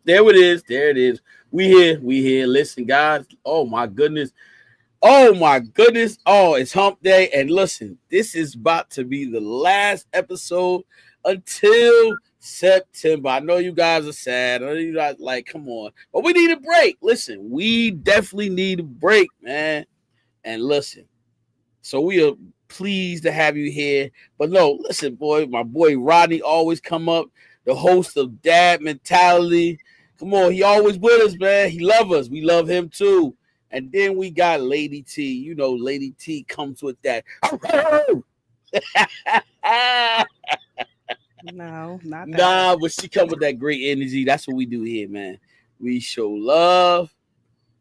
There it is. There it is. We here. We here. Listen, guys. Oh my goodness. Oh my goodness. Oh, it's hump day. And listen, this is about to be the last episode until September. I know you guys are sad. I know you guys like, come on. But we need a break. Listen, we definitely need a break, man. And listen, so we are pleased to have you here. But no, listen, boy, my boy Rodney always come up, the host of Dad Mentality. Come on, he always with us, man. He love us. We love him too. And then we got Lady T. You know, Lady T comes with that. No, not that. Nah, but she come with that great energy. That's what we do here, man. We show love,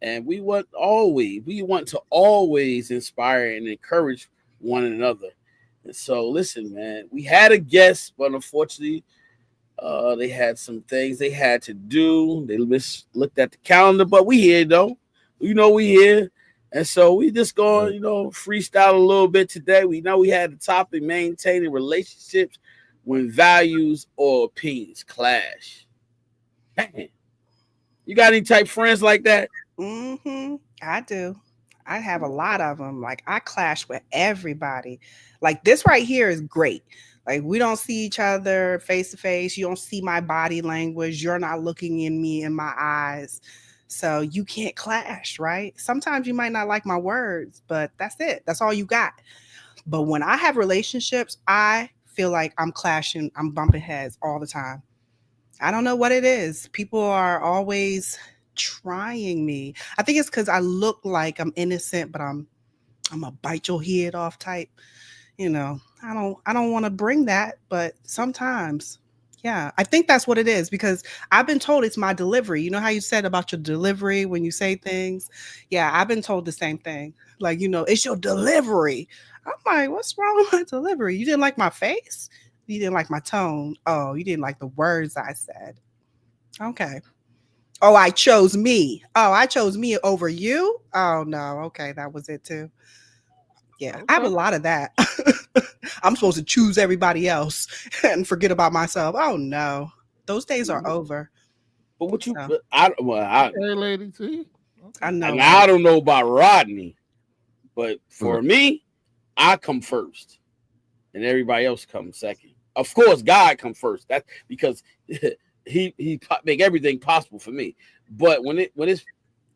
and we want to always inspire and encourage one another. And so, listen, man, we had a guest, but unfortunately, they had some things they had to do. They just looked at the calendar, but we here though. You know we here. And so we just going, freestyle a little bit today. We know we had the topic maintaining relationships when values or opinions clash. Man, you got any type friends like that? I do. I have a lot of them. Like I clash with everybody. Like this right here is great. Like we don't see each other face to face. You don't see my body language. You're not looking in me in my eyes. So you can't clash, right? Sometimes you might not like my words, but that's it. That's all you got. But when I have relationships, I feel like I'm clashing, I'm bumping heads all the time. I don't know what it is. People are always trying me. I think it's because I look like I'm innocent, but I'm a bite your head off type. I don't want to bring that, but sometimes, yeah, I think that's what it is because I've been told it's my delivery. You know how you said about your delivery when you say things? Yeah, I've been told the same thing. Like, it's your delivery. I'm like, what's wrong with my delivery? You didn't like my face? You didn't like my tone? Oh, you didn't like the words I said. Okay. Oh, I chose me. Oh, I chose me over you? Oh, no. Okay, that was it too. Yeah, I have a lot of that. I'm supposed to choose everybody else and forget about myself. Oh no, those days are over. But what you? So, Hey, Lady T. I know. And Right? I don't know about Rodney, but for Mm. me, I come first, and everybody else comes second. Of course, God come first. That's because he make everything possible for me. But when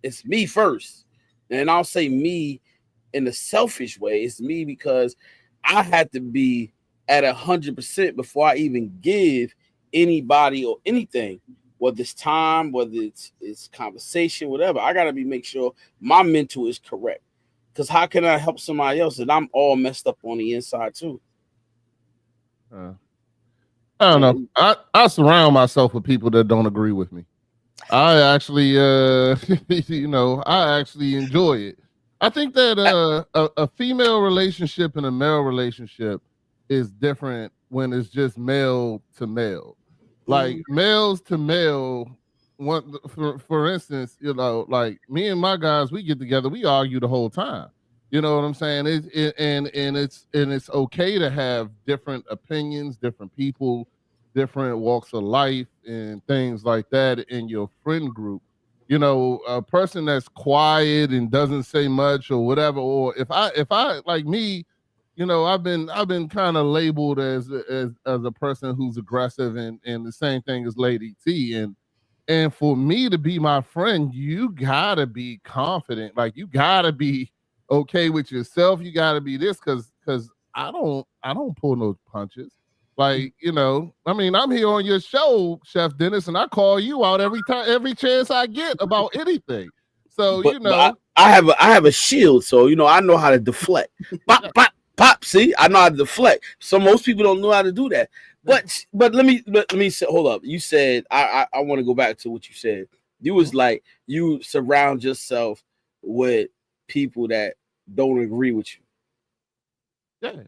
it's me first, and I'll say me in a selfish way. It's me because I had to be at 100% before I even give anybody or anything, whether it's time, whether it's conversation, whatever. I gotta make sure my mental is correct. Because how can I help somebody else and I'm all messed up on the inside too? I don't know. I surround myself with people that don't agree with me. I actually, I actually enjoy it. I think that a female relationship and a male relationship is different when it's just male to male. Like males to male, for instance, like me and my guys, we get together, we argue the whole time. You know what I'm saying? It's okay to have different opinions, different people, different walks of life, and things like that in your friend group. A person that's quiet and doesn't say much or whatever, or if I like me, I've been kind of labeled as a person who's aggressive and the same thing as Lady T. And for me to be my friend, you gotta be confident. Like you gotta be okay with yourself. You gotta be this because I don't pull no punches. Like, I mean, I'm here on your show, Chef Dennis, and I call you out every chance I get about anything. So, but I have a shield, so I know how to deflect. Pop, pop, pop. See, I know how to deflect. So most people don't know how to do that. But let me say, hold up. You said I want to go back to what you said. You was like you surround yourself with people that don't agree with you. yeah.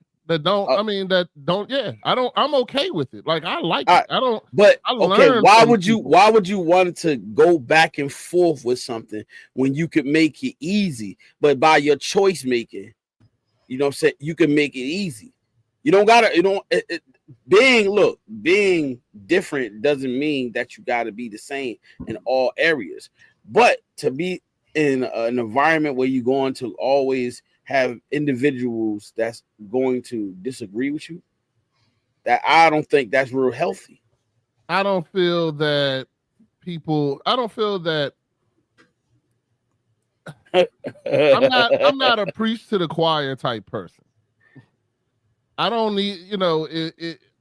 I'm okay with it. Like I like All it. I don't But I okay, learn why from would you people. why would you want to go back and forth with something when you could make it easy? But by your choice making, you know what I'm saying, you can make it easy. You don't gotta, being different doesn't mean that you got to be the same in all areas, but to be in an environment where you're going to always have individuals that's going to disagree with you, that I don't think that's real healthy. I don't feel that I'm not a preach to the choir type person. I don't need,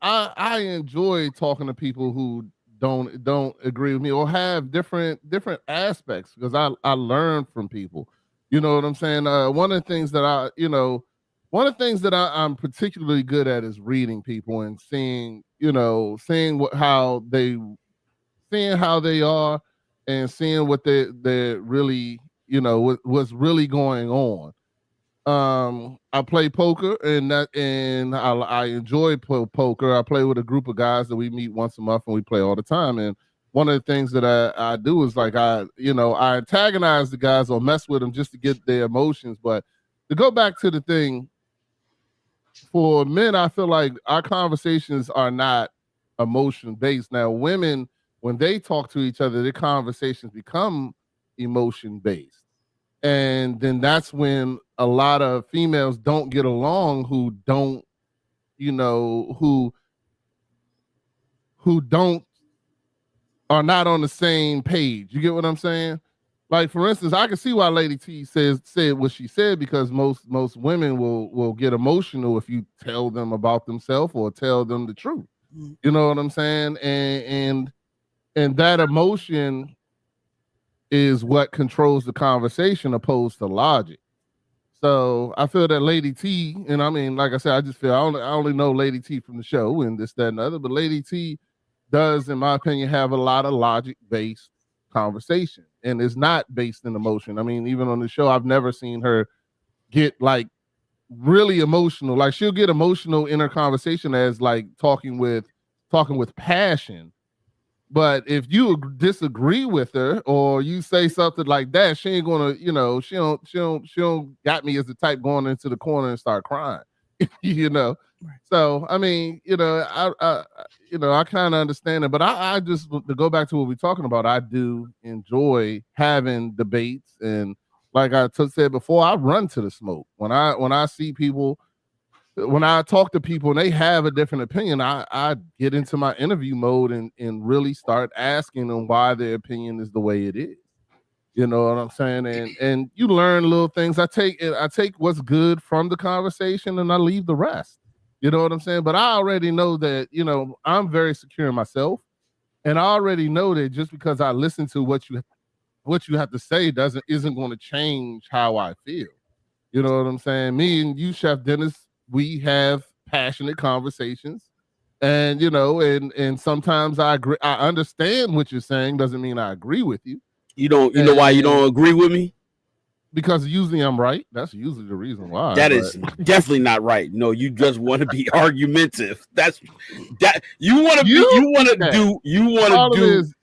I enjoy talking to people who don't agree with me or have different aspects, because I learn from people. You know what I'm saying? One of the things that I'm particularly good at is reading people and seeing how they are, and seeing what they're really, what's really going on. I play poker, and I enjoy poker. I play with a group of guys that we meet once a month, and we play all the time. And one of the things that I do is like I antagonize the guys or mess with them just to get their emotions. But to go back to the thing, for men, I feel like our conversations are not emotion based. Now, women, when they talk to each other, their conversations become emotion based. And then that's when a lot of females don't get along, who are not on the same page. You get what I'm saying? Like, for instance, I can see why Lady T said what she said, because most women will get emotional if you tell them about themselves or tell them the truth. You know what I'm saying? And that emotion is what controls the conversation opposed to logic. So I feel that Lady T, and I mean, like I said, I just feel I only know Lady T from the show and this, that, and the other, but Lady T does, in my opinion, have a lot of logic-based conversation, and is not based in emotion. I mean, even on the show, I've never seen her get like really emotional. Like, she'll get emotional in her conversation as like talking with passion. But if you disagree with her or you say something like that, she ain't gonna, she don't got me as the type going into the corner and start crying, Right. So I mean, I kind of understand it, but I just, to go back to what we're talking about, I do enjoy having debates, and like I said before, I run to the smoke when I see people. When I talk to people and they have a different opinion, I get into my interview mode and really start asking them why their opinion is the way it is. You know what I'm saying? And you learn little things. I take what's good from the conversation and I leave the rest. You know what I'm saying? But I already know that, I'm very secure in myself. And I already know that just because I listen to what you have to say isn't going to change how I feel. You know what I'm saying? Me and you, Chef Dennis, we have passionate conversations, and and sometimes I agree. I understand what you're saying. Doesn't mean I agree with you. You know why you don't agree with me? Because usually I'm right. That's usually the reason why. That is definitely not right. No, you just want to be argumentative. That's that you want to do what you want to do.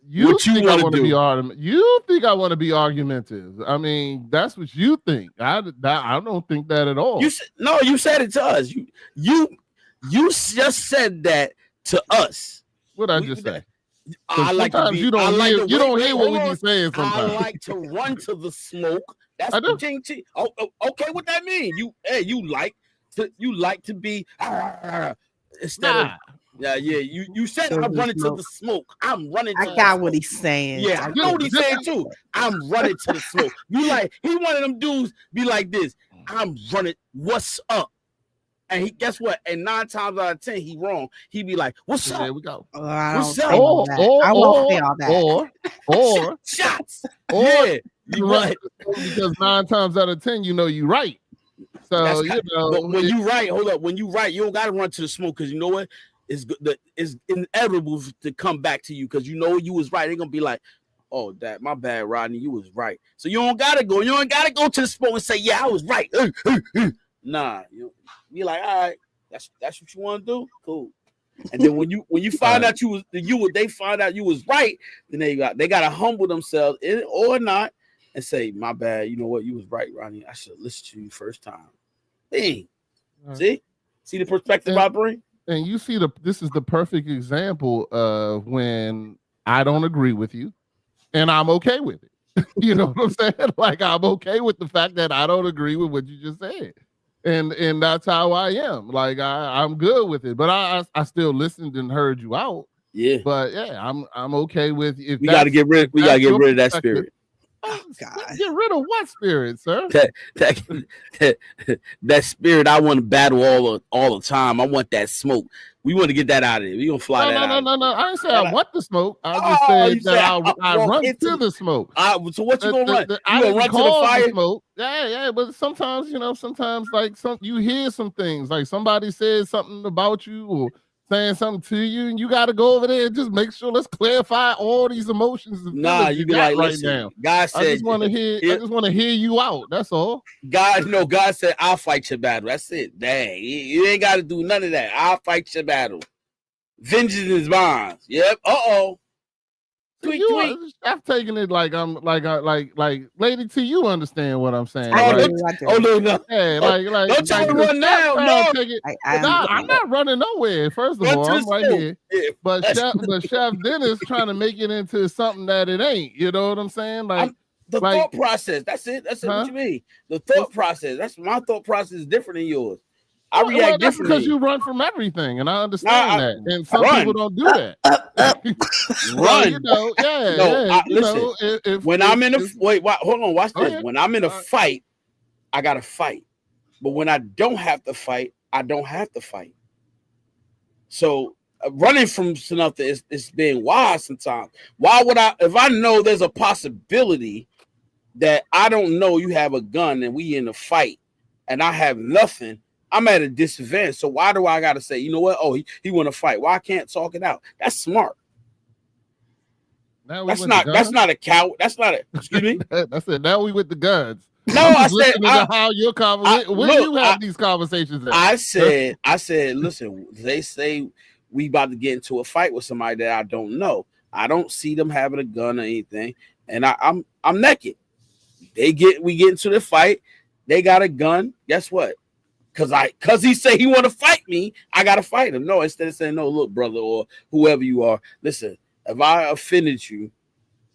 You think I want to be argumentative. I mean, that's what you think. I don't think that at all. You said it to us. You just said that to us. What I just say? I like to be. You don't hear what we be saying sometimes. I like to run to the smoke. That's the Jing T. Oh, okay, what that mean? You like to be instead of. Yeah. You said I'm running to the smoke. I'm running. I got what he's saying. Yeah, I know what he's saying too. I'm running to the smoke. You like he one of them dudes be like this. I'm running. What's up? And guess what? And 9 times out of 10, he wrong. He be like, "What's up?" There we go. What's up? I won't say all that. Or shots. Or you right, because 9 times out of 10, you right. So but when you right, hold up. When you right, you don't gotta run to the smoke, because you know what? It's inevitable to come back to you, because you was right. They're gonna be like, "Oh, that my bad, Rodney. You was right." So you don't gotta go. You don't gotta go to the smoke and say, "Yeah, I was right." Nah, you be like, "All right, that's what you want to do. Cool." And then when you find out they find out you was right, then they gotta humble themselves or not and say, "My bad. You know what? You was right, Rodney. I should listen to you first time." Dang. See the perspective I bring. and you see this is the perfect example of when I don't agree with you, and I'm okay with it. You know what I'm saying? Like I'm okay with the fact that I don't agree with what you just said. And that's how I am. Like I'm good with it. But I still listened and heard you out. Yeah. But yeah, I'm okay with if we gotta get rid of that spirit. Oh, God. Get rid of what spirit, sir? That spirit I want to battle all the time. I want that smoke. We want to get that out of there. We gonna fly that out. No. I didn't say I want the smoke. I just said that I run to the smoke. So what you gonna run? You gonna run to the fire? Smoke. Yeah. But sometimes, like you hear some things, like somebody says something about you or saying something to you, and you got to go over there and just make sure. Let's clarify all these emotions. Nah, you be like, right listen, now. God said, I just want to hear you out. That's all. God said, I'll fight your battle. That's it. Dang, you ain't got to do none of that. I'll fight your battle. Vengeance is mine. Yep. Tweet. I'm taking it like I'm like Lady T. You understand what I'm saying? No. Yeah, don't try to run now. No, I'm not running nowhere. First of all, I'm right here. Yeah. But Chef Dennis trying to make it into something that it ain't. You know what I'm saying? Thought process. That's it. What you mean. The thought process. That's my thought process is different than yours. I react differently because you run from everything, and I understand that. And some people don't do that. Run, listen. When I'm in a hold on, watch this. When I'm in a fight, I gotta fight. But when I don't have to fight, I don't have to fight. So running from something is being wise sometimes. Why would I? If I know there's a possibility that I don't know you have a gun and we in a fight, and I have nothing. I'm at a disadvantage. So why do I gotta say, you know what? Oh, he want to fight. Why I can't talk it out? That's smart. That's not a coward. That's not a excuse me. That's it. Now we with the guns. No, I said how your conversation. When you have these conversations? I said, listen, they say we about to get into a fight with somebody that I don't know. I don't see them having a gun or anything, and I'm naked. We get into the fight. They got a gun. Guess what? Because he say he want to fight me, I gotta fight him. No, instead of saying, no, look, brother, or whoever you are, listen, if I offended you,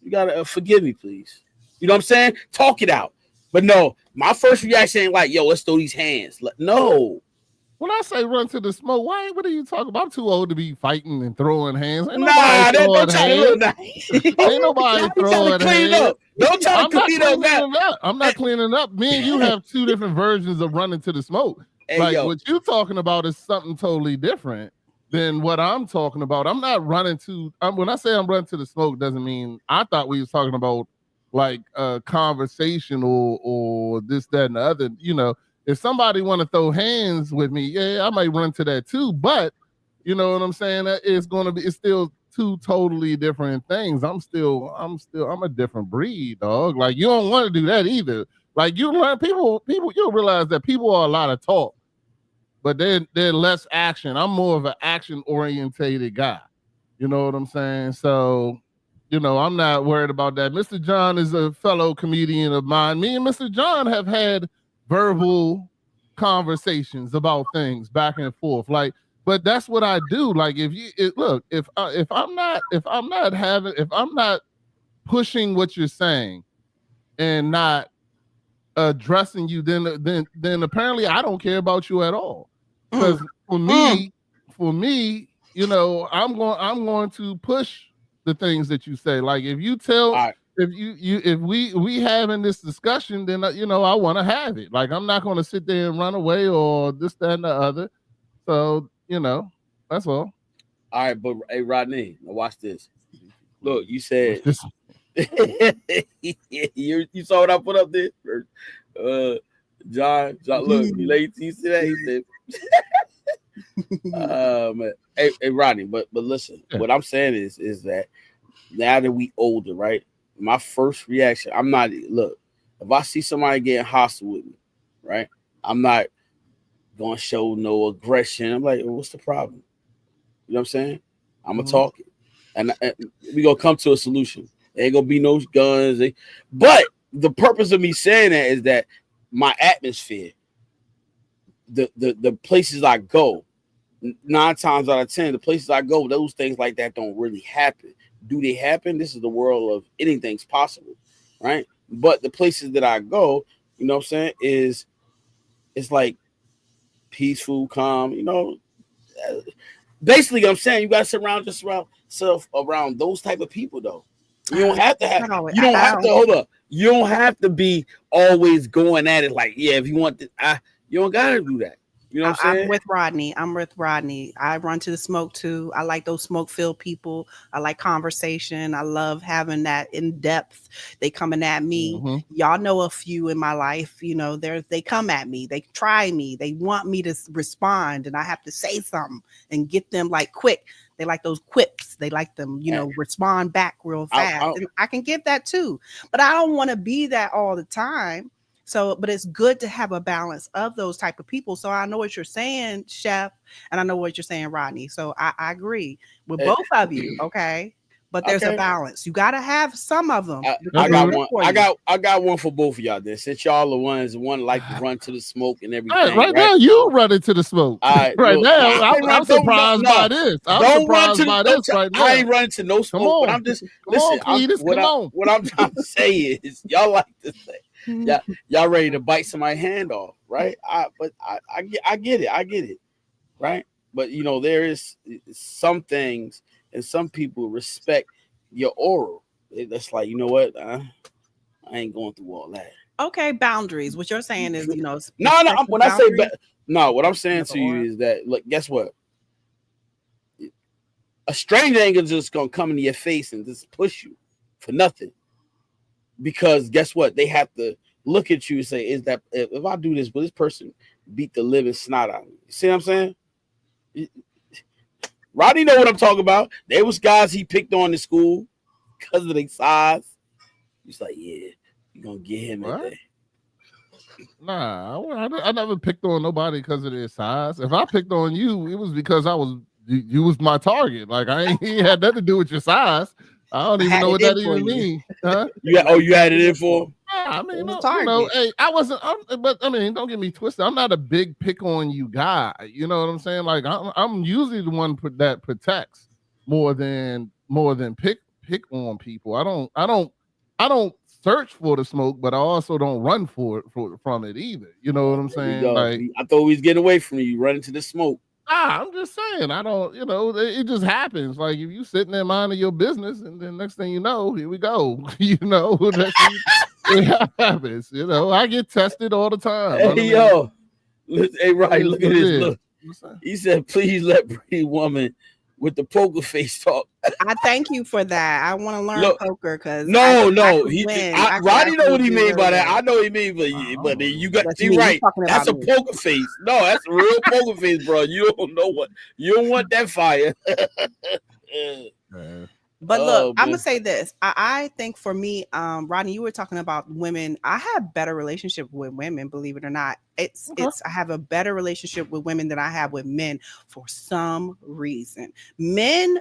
you gotta forgive me, please. You know what I'm saying? Talk it out. But no, my first reaction ain't like, yo, let's throw these hands. No. When I say run to the smoke, what are you talking about? I'm too old to be fighting and throwing hands. Ain't don't try to Ain't nobody throwing hands. Don't try to clean up. I'm not cleaning up. Me and you have two different versions of running to the smoke. Hey, what you talking about is something totally different than what I'm talking about. I'm not running to. When I say I'm running to the smoke, doesn't mean I thought we was talking about like a conversation or this, that, and the other. You know, if somebody want to throw hands with me, yeah, I might run to that too. But you know what I'm saying? It's still two totally different things. I'm a different breed, dog. Like you don't want to do that either. Like you learn people, you'll realize that people are a lot of talk, but they're less action. I'm more of an action orientated guy. You know what I'm saying? So, I'm not worried about that. Mr. John is a fellow comedian of mine. Me and Mr. John have had verbal conversations about things back and forth. Like, but that's what I do. Like, if I'm not pushing what you're saying and not addressing you, then apparently I don't care about you at all. Because for me, I'm going to push the things that you say. Like if you tell, right. if we having this discussion, then I want to have it. Like I'm not going to sit there and run away or this, that, and the other. So that's all. All right, but hey, Rodney, now watch this. Look, you said you saw what I put up there. John, look, you see that? He said, man. Hey, Rodney, but listen, what I'm saying is that now that we older, right? My first reaction, if I see somebody getting hostile with me, right? I'm not gonna show no aggression. I'm like, what's the problem? You know what I'm saying? I'm gonna talk it, and we gonna come to a solution. There ain't gonna be no guns. But the purpose of me saying that is that my atmosphere, the places I go, 9 times out of 10, the places I go, those things like that don't really happen. Do they happen? This is the world of anything's possible, right? But the places that I go, you know what I'm saying, it's like peaceful, calm, basically I'm saying you gotta surround yourself around those type of people though. You don't have to hold up. You don't have to be always going at it like, yeah, if you want to, you don't gotta do that. You know what I'm saying? I'm with Rodney. I run to the smoke too. I like those smoke-filled people. I like conversation. I love having that in depth. They coming at me. Mm-hmm. Y'all know a few in my life. They come at me. They try me. They want me to respond, and I have to say something and get them like quick. They like those quips. They like them, respond back real fast. And I can give that too, but I don't want to be that all the time. So, but it's good to have a balance of those type of people. So I know what you're saying, Chef, and I know what you're saying, Rodney. So I agree with both of you. Okay. But there's a balance. You got to have some of them. I got one. I got one for both of y'all. Then, since y'all the one like to run to the smoke and everything. Right now, you running to the smoke. Right now, I'm surprised by this. I'm surprised by this right now. I ain't running to no smoke. But I'm just listen. What I'm trying to say is, y'all like to say, y'all ready to bite somebody's hand off, right? I get it, right? But there is some things. And some people respect your aura. That's like, you know what? I ain't going through all that. Okay, boundaries. What you're saying is, no. When I say what I'm saying to you is that, look, guess what? A stranger ain't just gonna come into your face and just push you for nothing. Because guess what? They have to look at you and say, "Is that if I do this, will this person beat the living snot out of me?" You see what I'm saying? Rodney know what I'm talking about. There was guys he picked on in school because of their size. He's like, yeah, you're going to get him in there. Nah, I never picked on nobody because of their size. If I picked on you, it was because you was my target. Like, it had nothing to do with your size. I don't even know what that even means. Huh? You had it in for him? Yeah, I mean, hey, I wasn't, but I mean, don't get me twisted. I'm not a big pick on you guy. You know what I'm saying? Like, I'm usually the one that protects more than pick on people. I don't search for the smoke, but I also don't run from it either. You know what I'm saying? Like, I thought we was getting away from you, running to the smoke. I'm just saying, I don't, it just happens. Like, if you sitting there minding your business, and then next thing you know, here we go. It happens. I get tested all the time. Hey, right, look at this. Look, he said, "Please let pretty woman with the poker face talk." I thank you for that. I want to learn poker because Rodney know what he mean by that. I know what he mean, but you got to right. That's a poker face. No, that's a real poker face, bro. You don't want that fire. But look, I'm gonna say this. I think for me, Rodney, you were talking about women. I have better relationship with women, believe it or not. I have a better relationship with women than I have with men for some reason.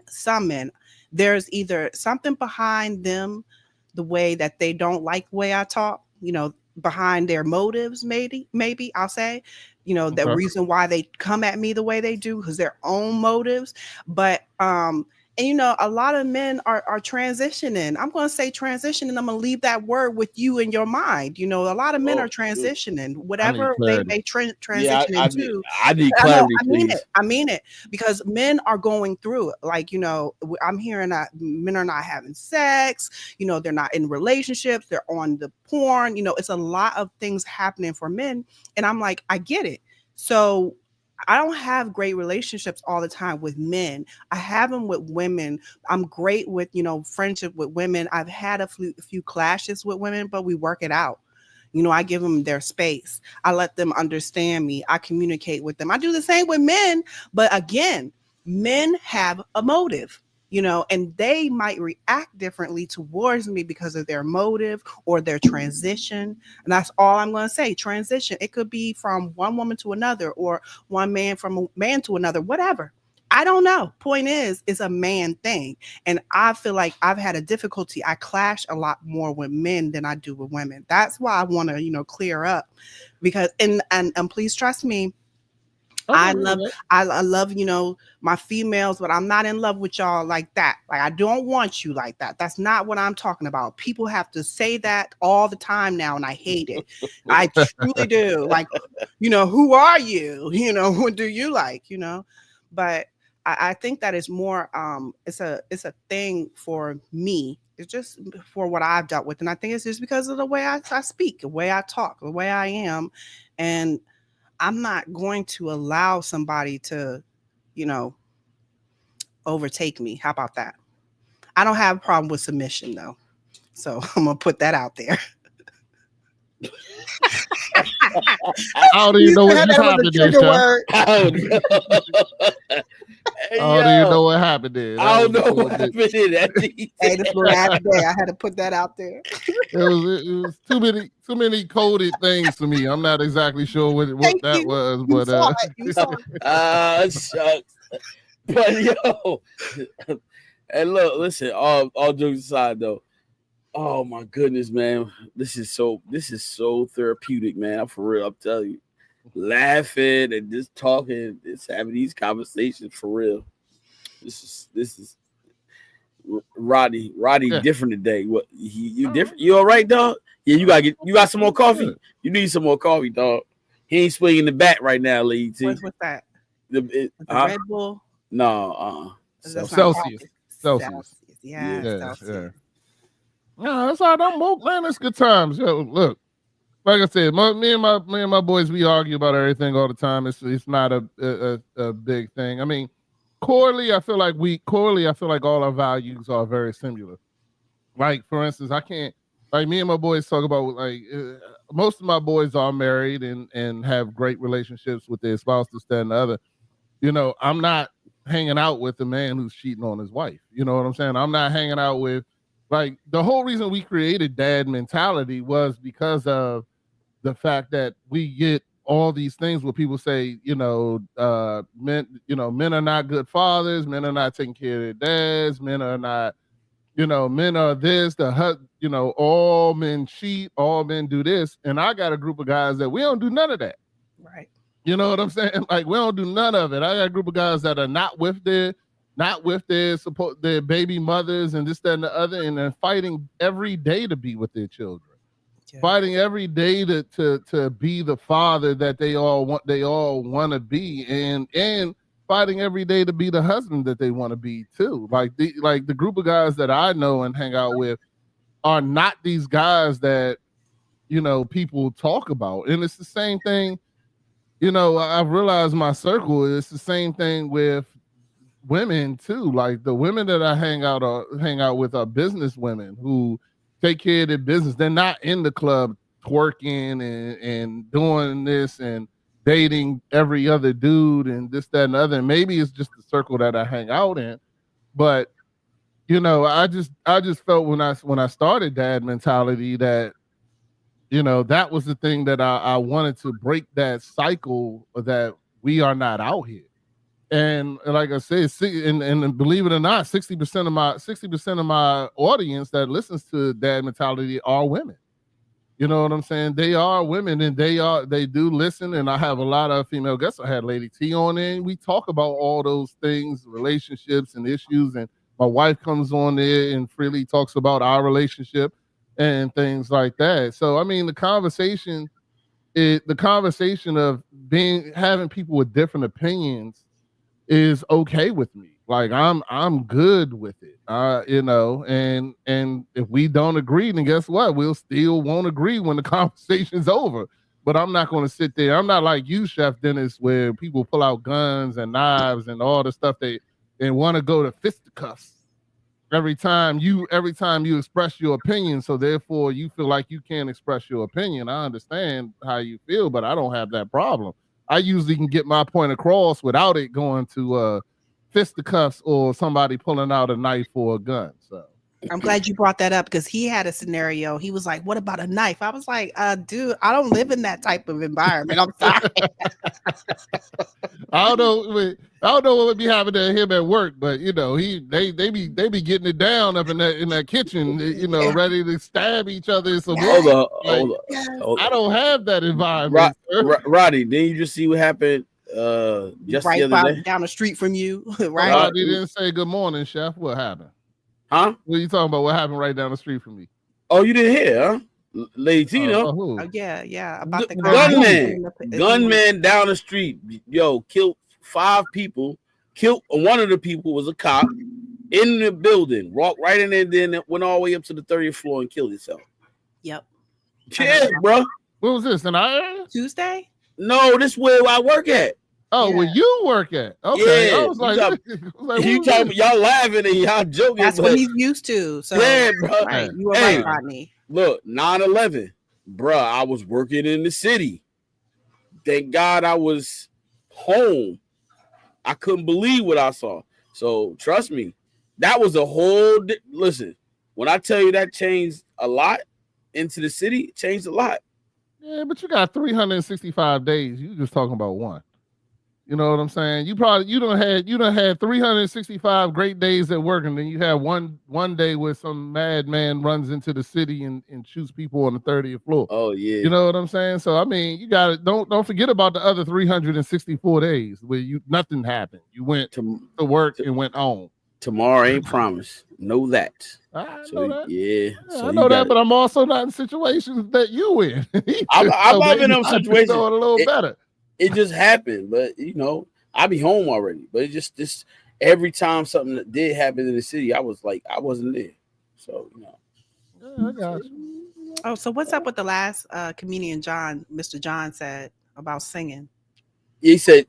Some men, there's either something behind them, the way that they don't like the way I talk, behind their motives, maybe I'll say, the reason why they come at me the way they do, because their own motives. But and a lot of men are transitioning. I'm going to say transitioning. I'm going to leave that word with you in your mind. A lot of men are transitioning, whatever they may transition into. I need clarity. I mean it because men are going through it. Like, I'm hearing that men are not having sex. They're not in relationships. They're on the porn. It's a lot of things happening for men. And I'm like, I get it. So I don't have great relationships all the time with men. I have them with women. I'm great with, friendship with women. I've had a few clashes with women, but we work it out. I give them their space. I let them understand me. I communicate with them. I do the same with men. But again, men have a motive. And they might react differently towards me because of their motive or their transition. And that's all I'm going to say. Transition. It could be from one woman to another or one man from a man to another, whatever. I don't know. Point is, it's a man thing. And I feel like I've had a difficulty. I clash a lot more with men than I do with women. That's why I want to, clear up because, and please trust me, I love, my females, but I'm not in love with y'all like that. Like, I don't want you like that. That's not what I'm talking about. People have to say that all the time now, and I hate it. I truly do. Like, who are you? What do you like? But I think that is more, it's a thing for me. It's just for what I've dealt with. And I think it's just because of the way I speak, the way I talk, the way I am. And I'm not going to allow somebody to, overtake me. How about that? I don't have a problem with submission, though. So I'm going to put that out there. I don't even know what just happened there, Chef. I don't even know what happened there. I don't know what happened there. Hey, this was last day. I had to put that out there. It was too many coded things for me. I'm not exactly sure what that was, but you saw it. Shucks. But yo, and look, listen. All jokes aside, though. Oh my goodness, man! This is so therapeutic, man. For real, I'm telling you. Laughing and just talking, just having these conversations for real. This is Roddy yeah. Different today. What you different? You all right, dog? Yeah, you got some more coffee. You need some more coffee, dog. He ain't swinging the bat right now, Lee. What's that? The Red Bull? No, Celsius. Yeah. No, that's all. Don't move, man. It's good times. Yo, look. Like I said, me and my boys, we argue about everything all the time. It's not a big thing. I mean, corely, I feel like all our values are very similar. Like, for instance, me and my boys talk about, like, most of my boys are married and have great relationships with their spouse, this, that, and the other. I'm not hanging out with a man who's cheating on his wife. You know what I'm saying? I'm not hanging out with, like, the whole reason we created Dad Mentality was because of the fact that we get all these things where people say, men are not good fathers, men are not taking care of their dads, men are not, men are this, all men cheat, all men do this. And I got a group of guys that we don't do none of that. Right. You know what I'm saying? Like, we don't do none of it. I got a group of guys that are not with their baby mothers and this, that, and the other, and they're fighting every day to be with their children. Yeah. Fighting every day to be the father that they all want to be, and fighting every day to be the husband that they want to be too. Like the group of guys that I know and hang out with are not these guys that people talk about. And it's the same thing. I've realized my circle is the same thing with women too. Like, the women that I hang out with are business women who take care of their business. They're not in the club twerking and doing this and dating every other dude and this, that, and the other. And maybe it's just the circle that I hang out in. But I just felt when I started Dad Mentality that that was the thing that I wanted to break, that cycle that we are not out here. And like I said, and believe it or not, 60% of my audience that listens to Dad Mentality are women. You know what I'm saying? They are women, and they do listen. And I have a lot of female guests. I had Lady T on there, and we talk about all those things, relationships and issues. And my wife comes on there and freely talks about our relationship and things like that. So I mean, the conversation of having people with different opinions is okay with me. Like, I'm good with it. And if we don't agree, then guess what? We'll still won't agree when the conversation's over. But I'm not going to sit there. I'm not like you, Chef Dennis, where people pull out guns and knives and all the stuff and want to go to fisticuffs every time you express your opinion. So therefore you feel like you can't express your opinion. I understand how you feel, but I don't have that problem. I usually can get my point across without it going to fisticuffs or somebody pulling out a knife or a gun. So I'm glad you brought that up, because he had a scenario. He was like, what about a knife? I was like, dude, I don't live in that type of environment. I'm sorry. I don't know what would be happening to him at work, but they be getting it down up in that kitchen, ready to stab each other. So hold on. I don't have that environment. Roddy, didn't you just see what happened just right the other day. down the street from you, right? Rodney didn't say good morning, Chef. What happened? Huh? What are you talking about? What happened right down the street from me? Oh, you didn't hear, huh? Lady Tina. Who? Oh yeah, about the Gunman down the street, yo, killed 5 people. Killed one of the people was a cop in the building. Walked right in there, then went all the way up to the 30th floor and killed himself. Yep. Yeah, bro. What was this? In our area? Tuesday? No, this is where I work at. Oh, Yeah. where you work at? Okay. Yeah, I was like, you talking, y'all laughing and y'all joking. That's what he's used to. So yeah, bro. right, you were right, Rodney. Look, 9/11, bro. I was working in the city. Thank God I was home. I couldn't believe what I saw. So trust me, that was a whole. Listen, when I tell you that changed a lot into the city, it changed a lot. Yeah, but you got 365 days. You just talking about one. You know what I'm saying? You done had 365 great days at work, and then you have one day where some madman runs into the city and shoots people on the 30th floor. Oh yeah. You know what I'm saying? So I mean, you got it. Don't forget about the other 364 days where nothing happened. You went to work and went home. Tomorrow ain't promised. Know that. I know that. Yeah. So I know that, but I'm also not in situations that you in. I'm not in those situations. A little better. It just happened, but I be home already. But it just this every time something that did happen in the city, I was like, I wasn't there. So Yeah, I got you. Oh, so what's up with the last comedian Mr. John said about singing? He said,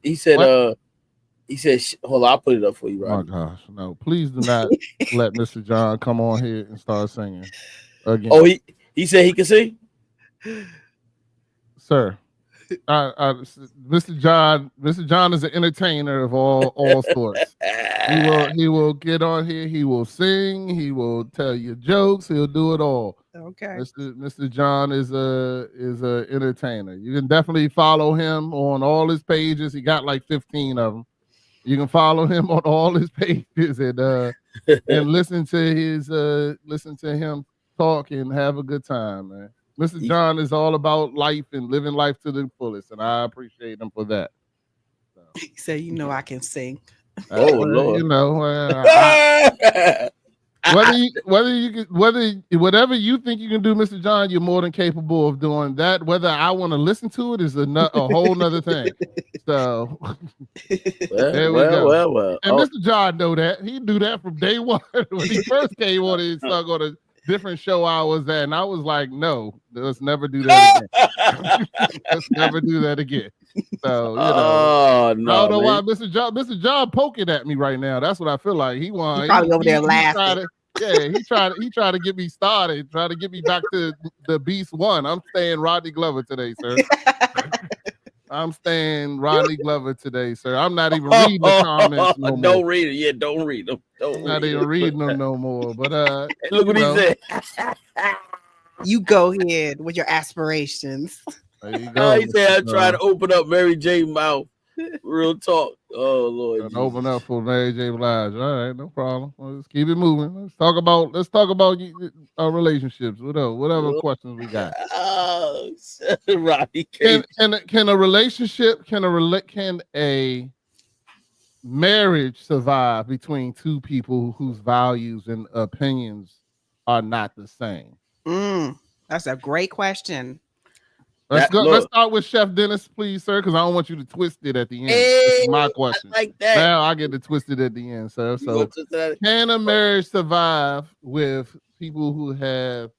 hold on, I'll put it up for you, right? Oh my gosh, no! Please do not let Mr. John come on here and start singing again. Oh, he said he can sing, sir. Mr. John is an entertainer of all sorts. He will get on here. He will sing. He will tell you jokes. He'll do it all. Okay. Mr. John is a entertainer. You can definitely follow him on all his pages. He got like 15 of them. You can follow him on all his pages and listen to him talk and have a good time, man. Mr. John is all about life and living life to the fullest, and I appreciate him for that. So. He said, I can sing. Oh Lord, whatever you think you can do, Mr. John, you're more than capable of doing that. Whether I want to listen to it is a whole nother thing. So there we go. Well. And Mr. John know that. He knew that from day one when he first came on and started going to different show I was at, and I was like, no, let's never do that again. Let's never do that again. So I don't know why Mr. John poking at me right now. That's what I feel like. He probably over there laughing. He tried to get me started, try to get me back to the Beast One. I'm staying Rodney Glover today, sir. I'm staying Rodney Glover today, sir. I'm not even reading the comments no more. Don't read it. Yeah, don't read them. Not even reading them no more. But look what he said. You go ahead with your aspirations. There you go. He said I tried to open up Mary J. mouth. Real talk. Oh Lord. Open up for Mary J. Blige. All right, no problem. Let's keep it moving. Let's talk about our relationships. Whatever questions we got. Rodney, can a marriage survive between two people whose values and opinions are not the same? That's a great question. Let's start with Chef Dennis, please, sir, because I don't want you to twist it at the end. That's my question. Like that. Now I get to twist it at the end, sir. So, can a marriage survive with people who have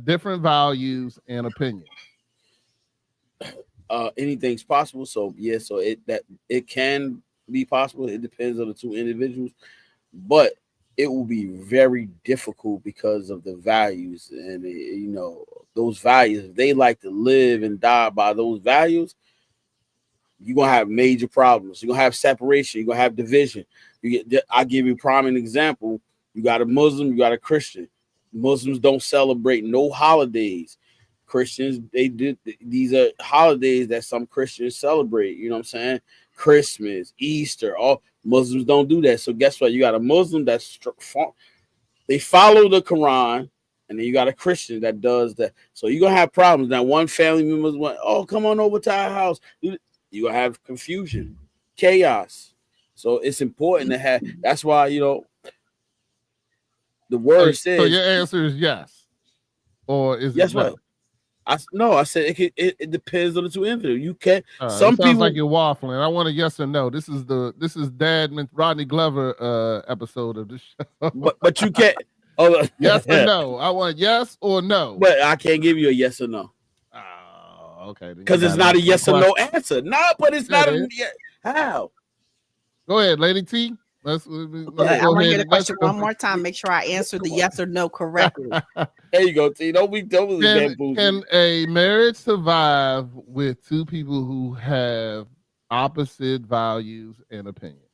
different values and opinions? Anything's possible. So yeah, so it can be possible. It depends on the two individuals, but it will be very difficult because of the values and those values. If they like to live and die by those values, you're gonna have major problems. You're gonna have separation. You're gonna have division. I'll give you a prominent example. You got a Muslim, you got a Christian. Muslims don't celebrate no holidays. Christians, these are holidays that some Christians celebrate. You know what I'm saying? Christmas, Easter, all Muslims don't do that. So guess what? You got a Muslim they follow the Quran and then you got a Christian that does that. So you're gonna have problems. Now, one family members want, oh, come on over to our house. You're gonna have confusion, chaos. So it's important to have. That's why the word says. So your answer is yes, or is yes? it no? What? I said it depends on the two individuals. You can't. Some Some people people like you're waffling. I want a yes or no. This is Dad Rodney Glover episode of the show. but you can't. Oh, yes or no? I want yes or no. But I can't give you a yes or no. Oh, okay. Because it's not a yes or no answer. No, but it's not a yes. How? Go ahead, Lady T. Let's I want to hear the question one more time. Make sure I answer the yes or no correctly. There you go, T. Don't be Can a marriage survive with two people who have opposite values and opinions?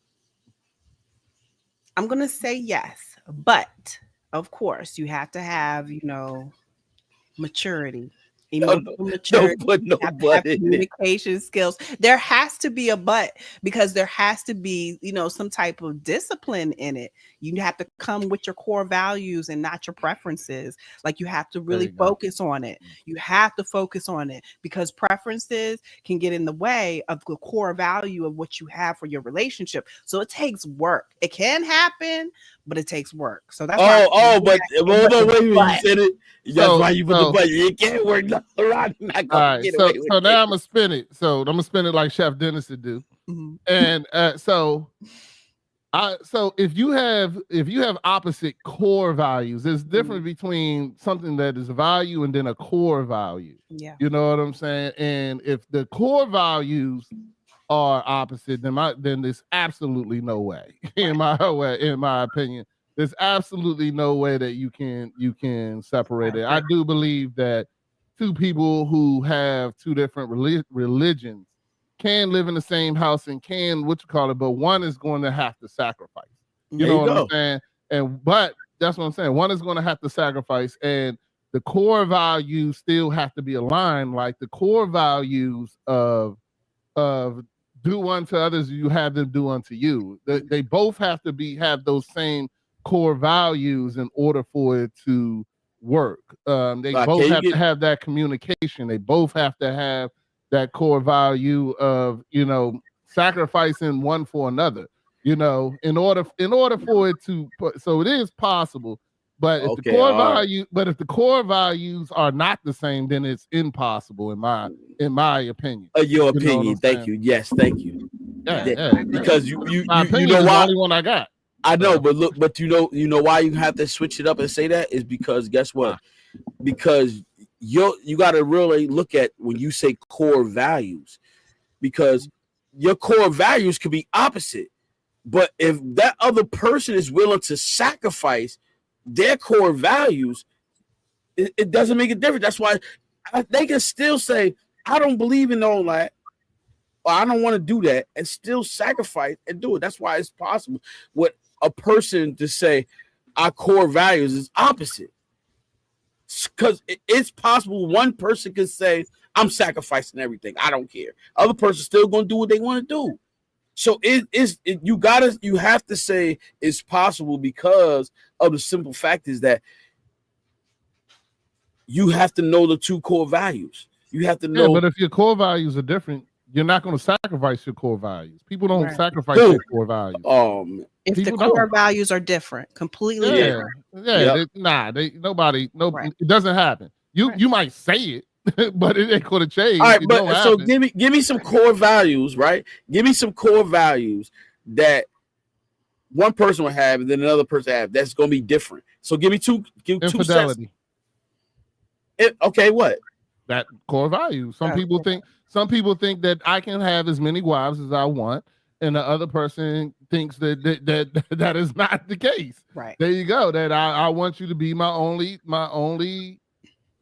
I'm going to say yes, but of course you have to have, maturity. Emotional maturity, don't put no but in communication skills. There has to be a but, because there has to be, some type of discipline in it. You have to come with your core values and not your preferences. Like, you have to really focus on it. You have to focus on it, because preferences can get in the way of the core value of what you have for your relationship. So it takes work. It can happen, but it takes work. So that's wait, you said it. That's why you put the button. It can't work. No, right, not all right. So now I'm gonna spin it. So I'm gonna spin it like Chef Dennis would do. Mm-hmm. And so if you have opposite core values, there's difference between something that is a value and then a core value. Yeah. You know what I'm saying? And if the core values are opposite, then there's absolutely no way, in my opinion. There's absolutely no way that you can separate it. I do believe that two people who have two different religions can live in the same house and but one is going to have to sacrifice. You know what I'm saying? But that's what I'm saying. One is going to have to sacrifice, and the core values still have to be aligned. Like the core values of do unto others, you have them do unto you. They both have to have those same core values in order for it to work. They both have to have that communication. They both have to have that core value of sacrificing one for another. In order for it to so it is possible. But if the core values are not the same, then it's impossible in my opinion. Your opinion, thank you. Yes, thank you. Yeah. Because you my opinion is the only one I got. I know, but you know why you have to switch it up and say that is because guess what? Because you got to really look at when you say core values, because your core values could be opposite. But if that other person is willing to sacrifice their core values, it doesn't make a difference. That's why they can still say, I don't believe in all that, or I don't want to do that, and still sacrifice and do it. That's why it's possible with a person to say our core values is opposite. Because it's possible one person could say, I'm sacrificing everything. I don't care. Other person still going to do what they want to do. So you have to say it's possible because of the simple fact is that you have to know the two core values. You have to know. Yeah, but if your core values are different, you're not going to sacrifice your core values. People don't sacrifice their core values. If the core values are different, completely different. Nobody, it doesn't happen. You might say it, but it ain't going to change. All right, but so give me some core values, right? Give me some core values that one person will have and then another person have. That's going to be different. So give me two. Infidelity. Okay, what? That core value. Some people think that I can have as many wives as I want, and the other person thinks that is not the case. Right. There you go. That I want you to be my only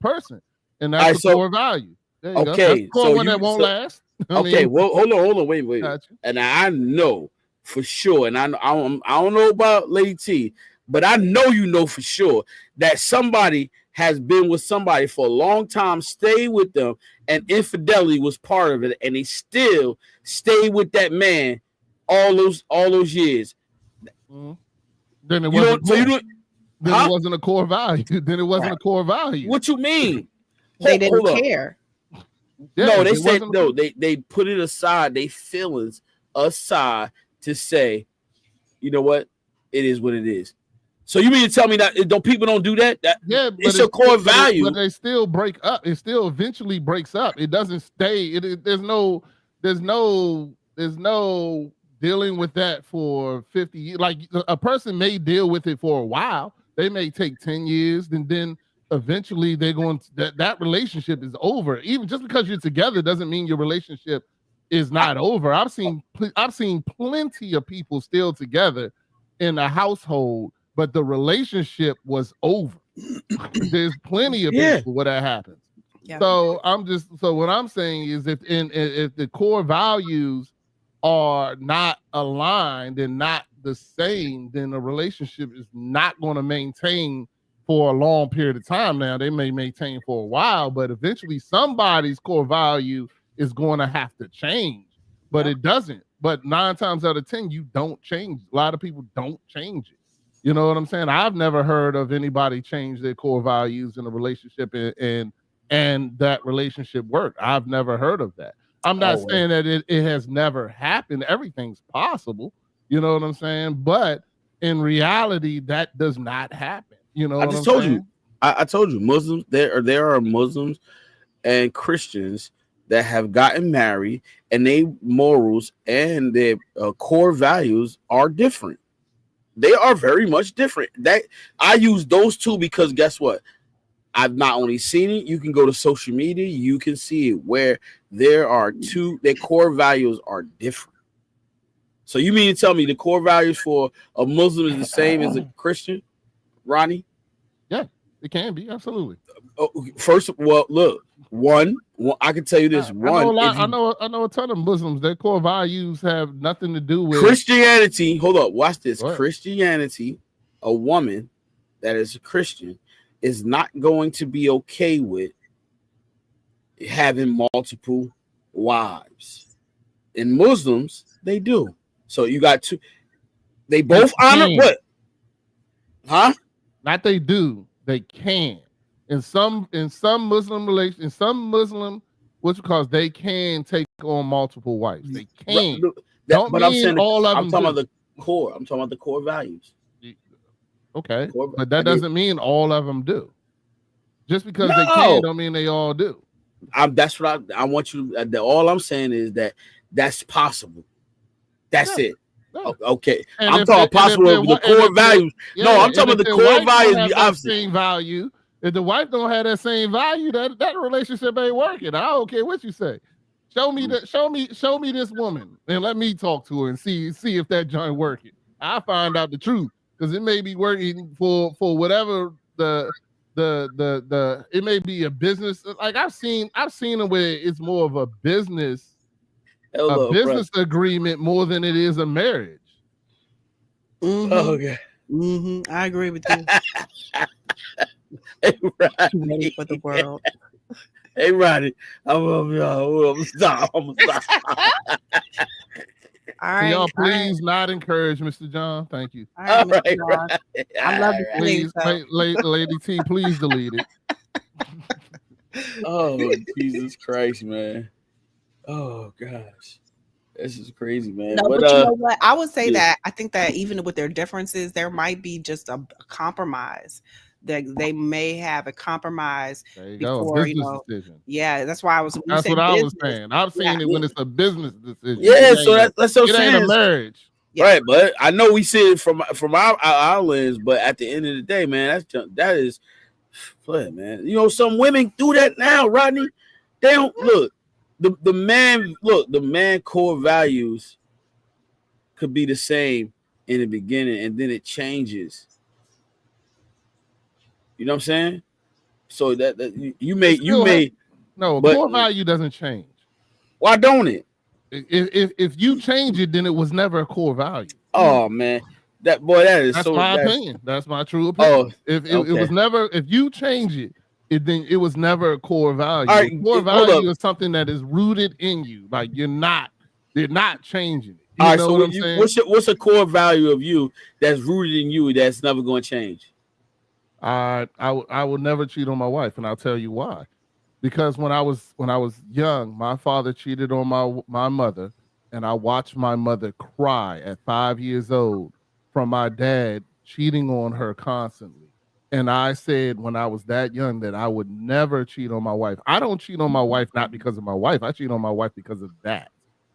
person, and that's the core value. There you go. That's the core one that won't last. Well, hold on, wait. And I know for sure, and I don't know about Lady T, but I know for sure that somebody has been with somebody for a long time, stayed with them, and infidelity was part of it, and they still stayed with that man all those years. Mm-hmm. Then it wasn't. then Huh? it wasn't a core value. Then it wasn't a core value. What you mean? They didn't Hold up. care. Yeah, No, they it said wasn't- no. They put it aside. They feelings aside to say, you know what? It is what it is. So you mean to tell me that people don't do that? Yeah, but it's a core value. But they still break up. It still eventually breaks up. It doesn't stay. There's no dealing with that for 50 years. Like a person may deal with it for a while. They may take 10 years, and then eventually they're going to, that relationship is over. Even just because you're together doesn't mean your relationship is not over. I've seen plenty of people still together in a household, but the relationship was over. There's plenty of people where that happens. Yeah. So what I'm saying is if the core values are not aligned and not the same, then the relationship is not going to maintain for a long period of time. Now they may maintain for a while, but eventually somebody's core value is going to have to change, but it doesn't. But 9 times out of 10, you don't change. A lot of people don't change it. You know what I'm saying? I've never heard of anybody change their core values in a relationship and that relationship work. I've never heard of that. I'm not saying that it has never happened. Everything's possible. You know what I'm saying? But in reality, that does not happen. You know, I just told you. I told you, Muslims. There are Muslims and Christians that have gotten married, and their morals and their core values are different. They are very much different. That I use those two because guess what? I've not only seen it, you can go to social media, you can see it where there are their core values are different. So you mean to tell me the core values for a Muslim is the same as a Christian, Ronnie? Yeah, it can be, absolutely. First, well, look, one I can tell you this. I know a ton of Muslims. Their core values have nothing to do with Christianity. Hold up, watch this. What? Christianity, a woman that is a Christian is not going to be okay with having multiple wives. In Muslims, they do. So you got two. They both honor what? Huh? Not they do. They can. In some Muslim relations, in some Muslim, what's because they can take on multiple wives. They can. But I'm saying all of them. I'm talking about the core. I'm talking about the core values. Okay, but that doesn't mean all of them do. Just because they can, don't mean they all do. That's what I want you. All I'm saying is that that's possible. That's it. No. Okay, and I'm talking possible with the core values. No, I'm talking about the core values. Have same value. If the wife don't have that same value, that relationship ain't working. I don't care what you say. Show me this woman and let me talk to her and see if that joint working. I'll find out the truth because it may be working for whatever it may be a business. Like I've seen it where it's more of a business. Agreement more than it is a marriage. Mm-hmm. Oh, okay. Mm-hmm. I agree with you. Hey, ready for the world. Hey, Rodney, I'm stop. All right. Y'all, please not encourage Mr. John. Thank you. All right. I love it. Please, Lady T, please delete it. Oh, Jesus Christ, man. Oh gosh, this is crazy, man. No, but you know what? I would say that I think that even with their differences, there might be just a compromise. That they may have a compromise before, decision. Yeah, that's why I was. That's what I was saying. I've seen it when it's a business decision. Yeah, so that's what I'm saying. It ain't a marriage, right? But I know we see it from our lens, but at the end of the day, man, that is, man. You know, some women do that now, Rodney. They don't look. The man core values could be the same in the beginning and then it changes. You know what I'm saying? So that you may core value doesn't change. Why don't it? If you change it, then it was never a core value. Oh man, that's my opinion. That's my true opinion. It was never, if you change it, then it was never a core value. All right, core value is something that is rooted in you. Like they're not changing it. All right, so what's a core value of you that's rooted in you that's never going to change? I will never cheat on my wife, and I'll tell you why. Because when I was young, my father cheated on my mother, and I watched my mother cry at 5 years old from my dad cheating on her constantly. And I said when I was that young that I would never cheat on my wife. I don't cheat on my wife not because of my wife. I cheat on my wife because of that.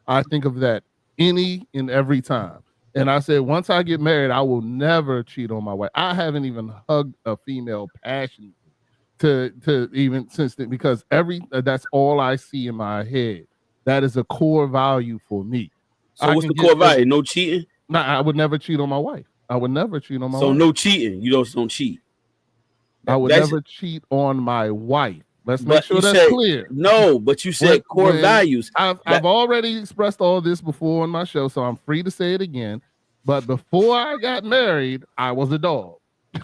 I think of that any and every time. And I said, once I get married, I will never cheat on my wife. I haven't even hugged a female passionately to even since then, because that's all I see in my head. That is a core value for me. So what's the core value? No cheating? Nah, I would never cheat on my wife. I would never cheat on my wife. So no cheating. You don't cheat. I would never cheat on my wife. Let's make sure that's clear. No, but you said core values. I've already expressed all this before on my show, so I'm free to say it again. But before I got married, I was a dog.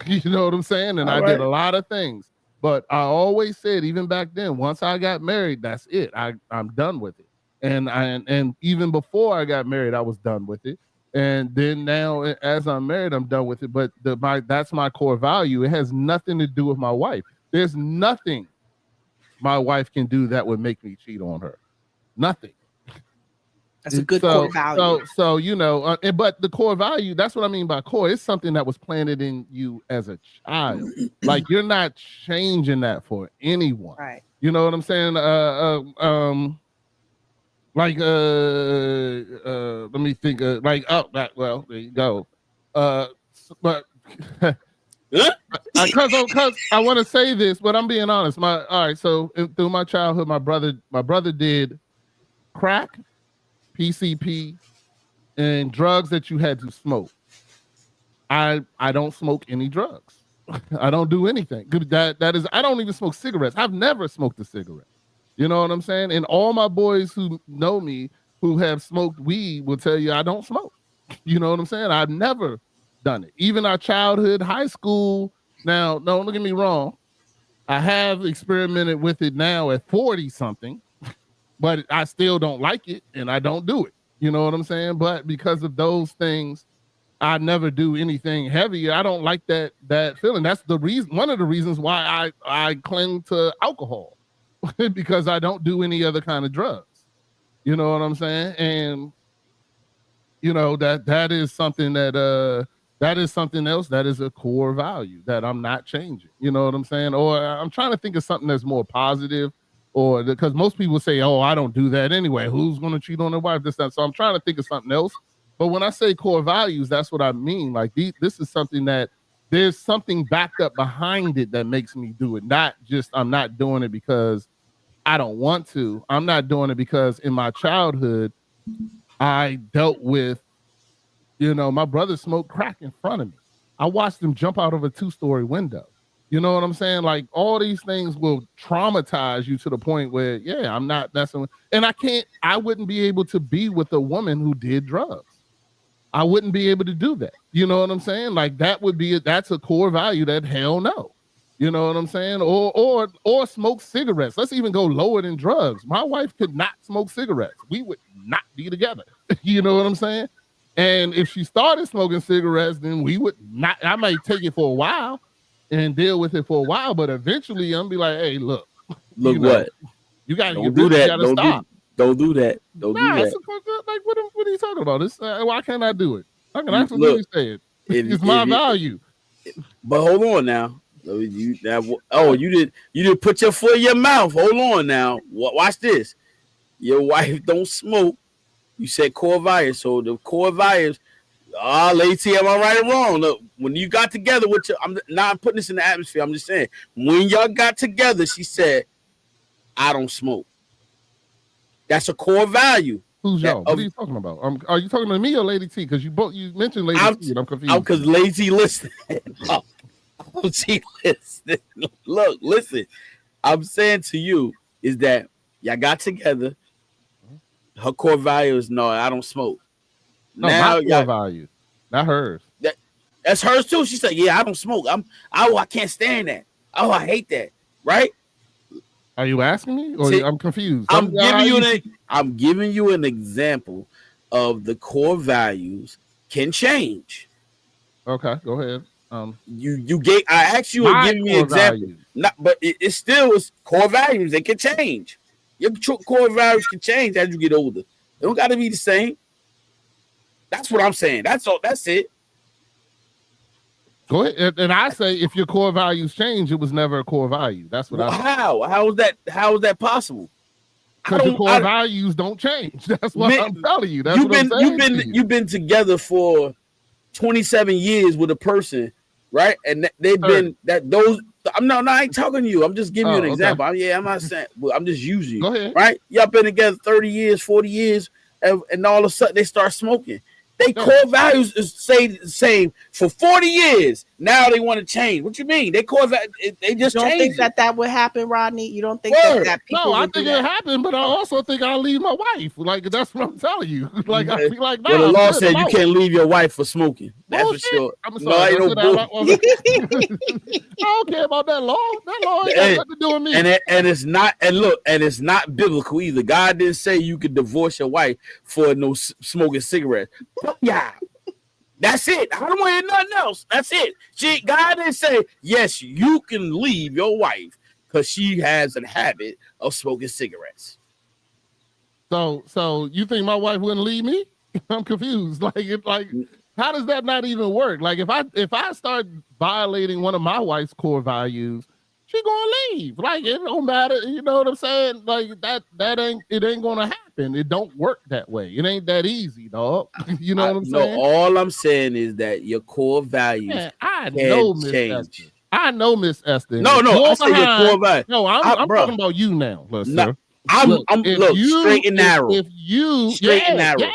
You know what I'm saying? And I did a lot of things. But I always said, even back then, once I got married, that's it. I'm done with it. And even before I got married, I was done with it. And then now, as I'm married, I'm done with it. But that's my core value. It has nothing to do with my wife. There's nothing my wife can do that would make me cheat on her. Nothing. That's a good core value. So you know, but the core value, that's what I mean by core. It's something that was planted in you as a child. Like, you're not changing that for anyone. Right. You know what I'm saying? Let me think. Well, there you go. But because I want to say this, but I'm being honest. So through my childhood, my brother did crack, PCP, and drugs that you had to smoke. I don't smoke any drugs. I don't do anything. That is, I don't even smoke cigarettes. I've never smoked a cigarette. You know what I'm saying? And all my boys who know me, who have smoked weed, will tell you I don't smoke. You know what I'm saying? I've never done it. Even our childhood, high school. Now, don't get me wrong. I have experimented with it now at 40 something, but I still don't like it and I don't do it. You know what I'm saying? But because of those things, I never do anything heavy. I don't like that feeling. That's the reason, one of the reasons why I cling to alcohol, because I don't do any other kind of drugs. You know what I'm saying? And you know, that is something that is something else that is a core value that I'm not changing. You know what I'm saying? Or I'm trying to think of something that's more positive, or because most people say, oh, I don't do that anyway. Who's going to cheat on their wife? This, that. So I'm trying to think of something else. But when I say core values, that's what I mean. Like, this is something that there's something backed up behind it that makes me do it. Not just, I'm not doing it because I don't want to. I'm not doing it because in my childhood, I dealt with, you know, my brother smoked crack in front of me. I watched him jump out of a 2-story window. You know what I'm saying? Like, all these things will traumatize you to the point where, yeah, I'm not messing with, and I wouldn't be able to be with a woman who did drugs. I wouldn't be able to do that. You know what I'm saying? Like, that's a core value that hell no. You know what I'm saying? Or smoke cigarettes. Let's even go lower than drugs. My wife could not smoke cigarettes. We would not be together. You know what I'm saying? And if she started smoking cigarettes, then we would not. I might take it for a while and deal with it for a while, but eventually I'm be like, hey, look you know, what? You gotta do that. Don't stop. Don't do that. Don't do that. Like, what are you talking about? Why can't I do it? I can absolutely say it. It's my value. But hold on now. You did put your foot in your mouth. Hold on now. Watch this. Your wife don't smoke. You said core values. So the core values, Lady T, am I right or wrong? Look, when you got together with I'm putting this in the atmosphere. I'm just saying, when y'all got together, she said, I don't smoke. That's a core value. Who's y'all? What are you talking about? Are you talking to me or Lady T? Because you mentioned Lady T, and I'm confused. Because Lady T listening. She listening. Look, listen. I'm saying to you is that y'all got together. Her core value is no, I don't smoke. No, now, my core value, not hers. That's hers too. She said, "Yeah, I don't smoke. I can't stand that. Oh, I hate that." Right? Are you asking me, or I'm confused? I'm giving you an example of the core values can change. Okay, go ahead. You gave. I asked you to give me an example. Not, but it still is core values. They can change. Your core values can change as you get older. They don't got to be the same. That's what I'm saying. That's all. That's it. Go ahead. And I say, if your core values change, it was never a core value. That's what I. How is that? How is that possible? Because the core values don't change. That's what I'm telling you. That's you've been together for 27 years with a person, right? And they've been that those. I ain't talking to you. I'm just giving you an example. I'm not saying. Well, I'm just using you. Go ahead. Right? Y'all been together 30 years, 40 years, and all of a sudden they start smoking. They core values is stay the same for 40 years. Now they want to change. What you mean? They core values, they just don't change. Think that would happen, Rodney? You don't think that people? No, I think it happened, but I also think I'll leave my wife. Like that's what I'm telling you. Like I feel like the law said you can't leave your wife for smoking. That's for sure. I'm sorry. I don't care about that law. That law ain't got nothing to do with me. And it's not biblical either. God didn't say you could divorce your wife for no smoking cigarettes. Yeah. That's it. I don't want to hear nothing else. That's it. God didn't say, yes, you can leave your wife because she has a habit of smoking cigarettes. So you think my wife wouldn't leave me? I'm confused. How does that not even work? Like if I start violating one of my wife's core values, she gonna leave. Like it don't matter. You know what I'm saying? Like that ain't gonna happen. It don't work that way. It ain't that easy, dog. You know what I'm saying? No, all I'm saying is that your core values I know Miss Esther. I know Miss Esther. No, I say your core values. No, I'm talking about you now, sir. I'm straight and narrow. If you straight and narrow. Yeah,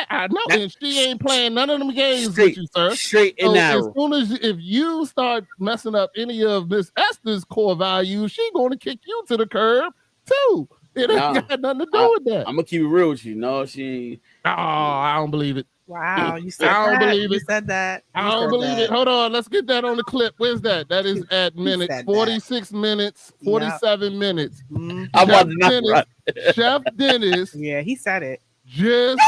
I know. And she ain't playing none of them games with you, sir. Straight and narrow. As soon as if you start messing up any of Miss Esther's core values, she gonna kick you to the curb too. It ain't got nothing to do with that. I'm gonna keep it real with you. No, she ain't. Oh, I don't believe it. Wow, you said I don't believe it. You said that. I don't believe it. Hold on, let's get that on the clip. Where's that? That is at minutes 46 minutes, 47 minutes. Mm-hmm. I'm about to knock right. Chef Dennis. Yeah, he said it. Just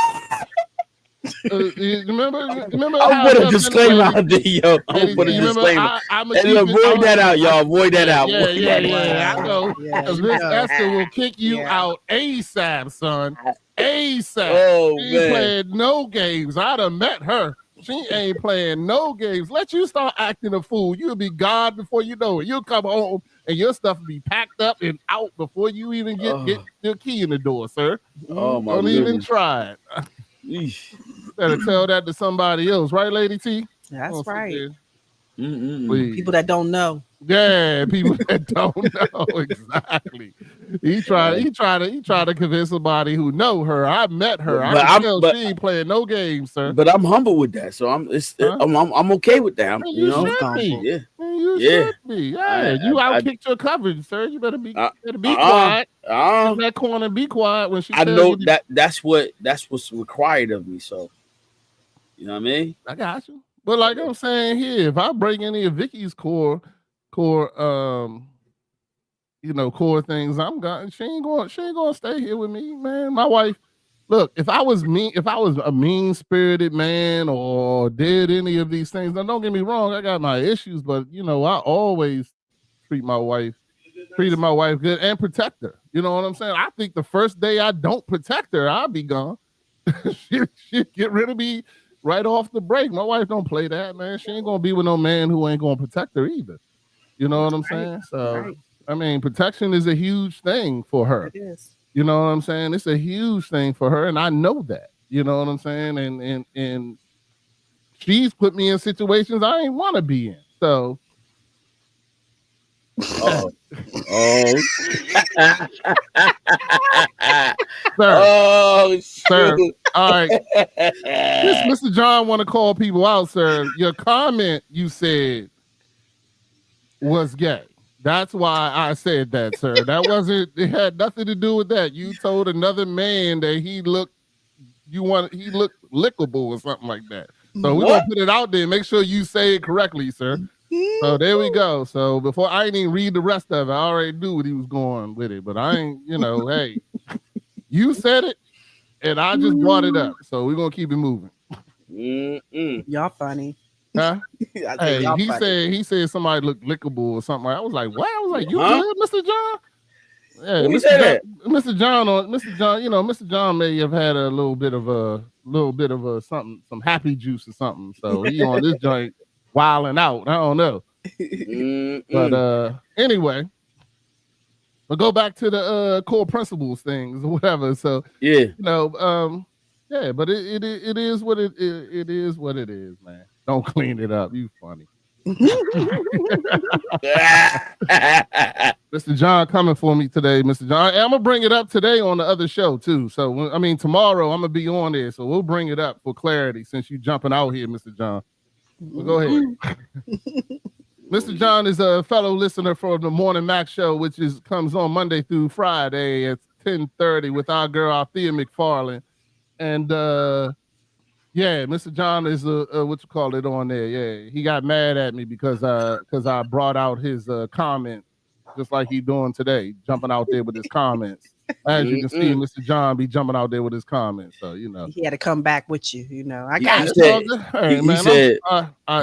remember. I'm put a disclaimer out there, yo. I'm put a disclaimer. Avoid that out, y'all. Avoid that out. Yeah. I know. Because Miss Esther will kick you out ASAP, son. ASAP. Oh, she ain't playing no games. I done met her. She ain't playing no games. Let you start acting a fool. You'll be gone before you know it. You'll come home and your stuff will be packed up and out before you even get your key in the door, sir. Oh, my Don't even try it. Better tell that to somebody else, right, Lady T? That's right. People that don't know. Yeah, people that don't know exactly. He tried to convince somebody who know her. I met her. She ain't playing no games, sir. But I'm humble with that, so I'm okay with that. You should be. You should be. Yeah, you outkicked your coverage, sir. You better be quiet. In that corner, be quiet when she. I know that's what's required of me. So, you know what I mean? I got you. But like I'm saying here, if I break any of Vicky's core things, she ain't gonna stay here with me, man. My wife, look, if I was a mean-spirited man or did any of these things, now don't get me wrong, I got my issues, but I always treated my wife good and protect her. You know what I'm saying? I think the first day I don't protect her, I'll be gone. She'll get rid of me right off the break. My wife don't play that, man. She ain't gonna be with no man who ain't gonna protect her either. You know what I'm saying? So, I mean, protection is a huge thing for her. It is. You know what I'm saying? It's a huge thing for her, and I know that. You know what I'm saying? And she's put me in situations I ain't want to be in. So. Sir. Sir. All right. Mr. John want to call people out, sir. Your comment you said was gay. That's why I said that, sir. It had nothing to do with that. You told another man that he looked lickable or something like that. So we're gonna put it out there. Make sure you say it correctly, sir. So there we go. So before I didn't even read the rest of it, I already knew what he was going with it. But I ain't, hey, you said it, and I just brought it up. So we're gonna keep it moving. Y'all funny. Huh? I said, Hey, y'all he funny. said somebody looked lickable or something. I was like, what? I was like, you Huh? good, Mr. John? Yeah, Who you say that? Mr. John, you know, Mr. John may have had a little bit of something, some happy juice or something. So he on this joint wilding out. I don't know. But anyway, we'll go back to the core principles things or whatever. So Yeah. you know, yeah, but it is what it is what it is, man. Don't clean it up. You funny. Mr. John coming for me today, Mr. John. I'm gonna bring it up today on the other show too. So I mean, tomorrow I'm gonna be on there, so we'll bring it up for clarity since you jumping out here, Mr. John. Well, go ahead. Mr. John is a fellow listener for the Morning Mac Show, which comes on Monday through Friday at 10:30 with our girl Althea McFarland, and yeah, Mr. John is what you call it on there. Yeah, he got mad at me because I brought out his comment, just like he doing today, jumping out there with his comments. As you can see, Mr. John be jumping out there with his comments. So you know, he had to come back with you. You know, I He got said- you. He said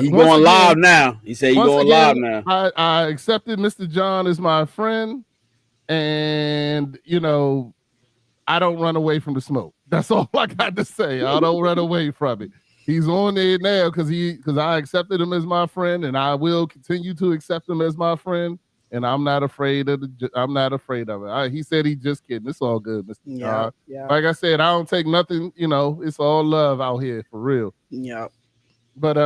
he's going live now. He said he's going live now. I accepted Mr. John as my friend, and you know, I don't run away from the smoke. That's all I got to say. I don't run away from it. He's on there now because I accepted him as my friend, and I will continue to accept him as my friend. And I'm not afraid of it. He said he's just kidding. It's all good, Mr. John. Yeah. Like I said, I don't take nothing. You know, it's all love out here for real. Yeah. But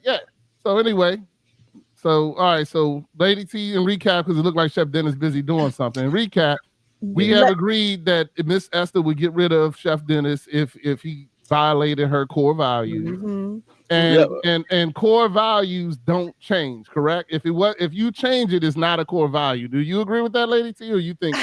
yeah. So anyway, so all right. So Lady T, in recap, because it looked like Chef Dennis busy doing something. In recap, we have agreed that Miss Esther would get rid of Chef Dennis if he violated her core values. Mm-hmm. And core values don't change, correct? If you change it, it's not a core value. Do you agree with that, Lady T, or you think?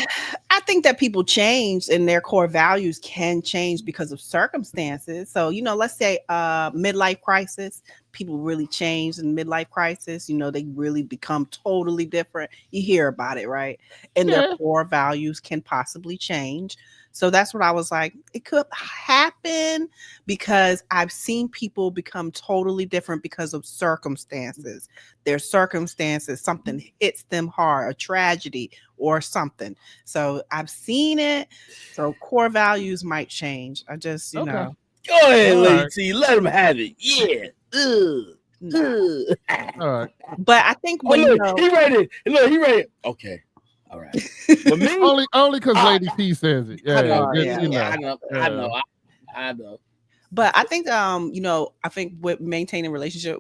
I think that people change and their core values can change because of circumstances. So, you know, let's say midlife crisis, people really change in midlife crisis. You know, they really become totally different. You hear about it, right? And their core values can possibly change. So that's what I was like, it could happen because I've seen people become totally different because of circumstances. Their circumstances, something hits them hard, a tragedy or something. So I've seen it. So core values might change. I just, you know. Go ahead, Lady T. Let him have it. Yeah. All right. But I think when he ready. Look, he ready. Okay. All right. But me, only because Lady T says it. Yeah, I know. But I think you know, I think with maintaining a relationship,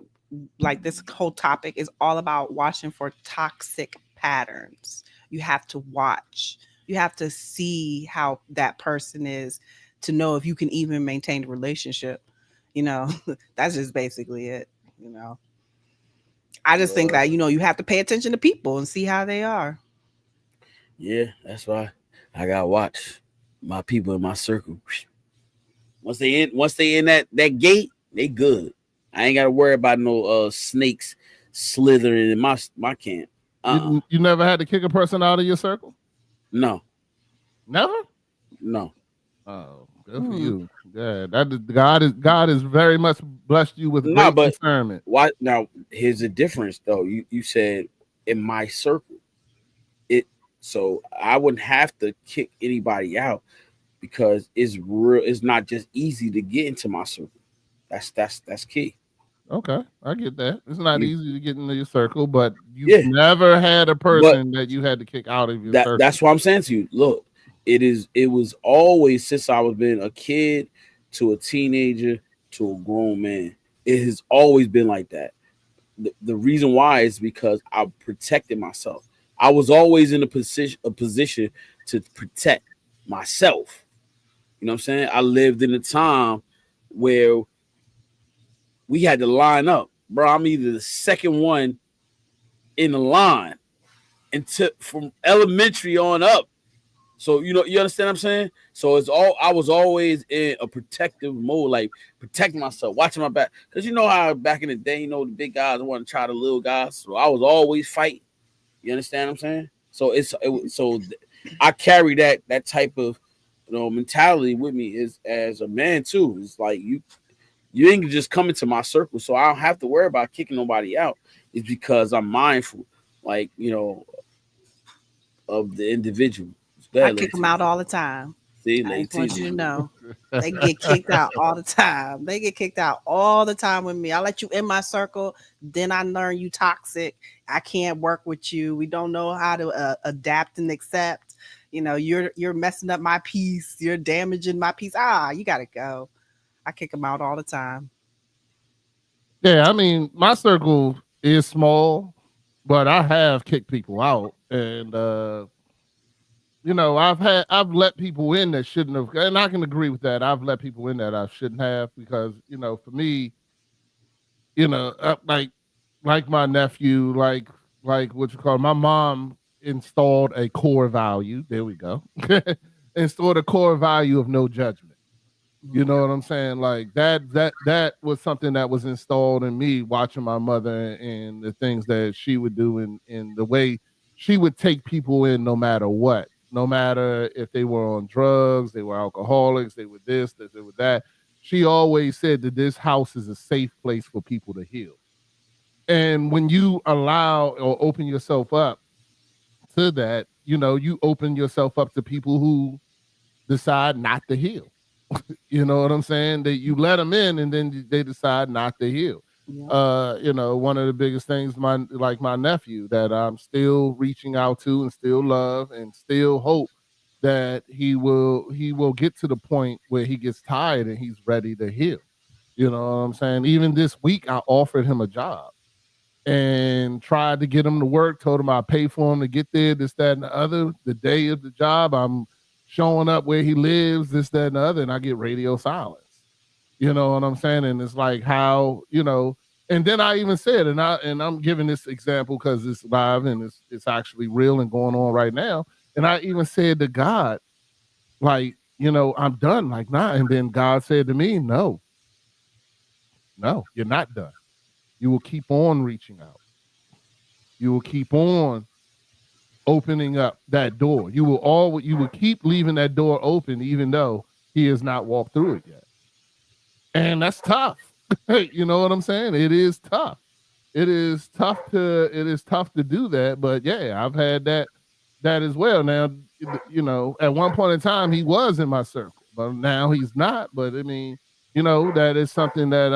like this whole topic is all about watching for toxic patterns. You have to watch. You have to see how that person is to know if you can even maintain a relationship. You know, that's just basically it. You know, I just think that, you know, you have to pay attention to people and see how they are. Yeah, that's why I gotta watch my people in my circle. Once they in that gate, they good. I ain't gotta worry about no snakes slithering in my camp. You never had to kick a person out of your circle? No. Never? No. Oh, good for you. Yeah, God is very much blessed you with great discernment. Why now? Here's the difference, though. You said in my circle, so I wouldn't have to kick anybody out because it's real. It's not just easy to get into my circle. That's key. Okay, I get that. It's not easy to get into your circle, but you've never had a person that you had to kick out of your circle. That's what I'm saying to you. Look, it was always since I was been a kid to a teenager to a grown man. It has always been like that. The reason why is because I protected myself. I was always in a position to protect myself. You know what I'm saying? I lived in a time where we had to line up, bro. I'm either the second one in the line until from elementary on up. So you understand what I'm saying? So I was always in a protective mode, like protecting myself, watching my back. Because you know how back in the day, you know, the big guys want to try the little guys. So I was always fighting. You understand what I'm saying? So I carry that type of mentality with me as a man too. It's like you ain't just come into my circle, so I don't have to worry about kicking nobody out. It's because I'm mindful, like, of the individual. It's I bad, kick them out all the time. See, I Lady just want T. you to know. They get kicked out all the time. They get kicked out all the time with me. I let you in my circle, then I learn you toxic. I can't work with you. We don't know how to adapt and accept. You're messing up my peace. You're damaging my peace. You gotta go. I kick them out all the time. Yeah, I mean, my circle is small, but I have kicked people out, and I've let people in that shouldn't have, and I can agree with that. I've let people in that I shouldn't have because for me, like my nephew, like what you call my mom installed a core value. There we go. Installed a core value of no judgment. You know what I'm saying? Like that was something that was installed in me watching my mother and the things that she would do and the way she would take people in no matter what, no matter if they were on drugs, they were alcoholics, they were this, they were that. She always said that this house is a safe place for people to heal. And when you allow or open yourself up to that, you open yourself up to people who decide not to heal. You know what I'm saying? That you let them in and then they decide not to heal. Yeah. One of the biggest things, my nephew, that I'm still reaching out to and still love and still hope that he will get to the point where he gets tired and he's ready to heal. You know what I'm saying? Even this week, I offered him a job and tried to get him to work, told him I'd pay for him to get there, this, that, and the other. The day of the job, I'm showing up where he lives, this, that, and the other, and I get radio silence. You know what I'm saying? And it's like how, and then I even said, and I'm giving this example because it's live and it's actually real and going on right now. And I even said to God, like, I'm done, like, nah. And then God said to me, no, you're not done. You will keep on reaching out. You will keep on opening up that door. You will keep leaving that door open, even though he has not walked through it yet. And that's tough. You know what I'm saying? It is tough. It is tough to do that. But yeah, I've had that as well. Now, at one point in time he was in my circle, but now he's not. But I mean, that is something that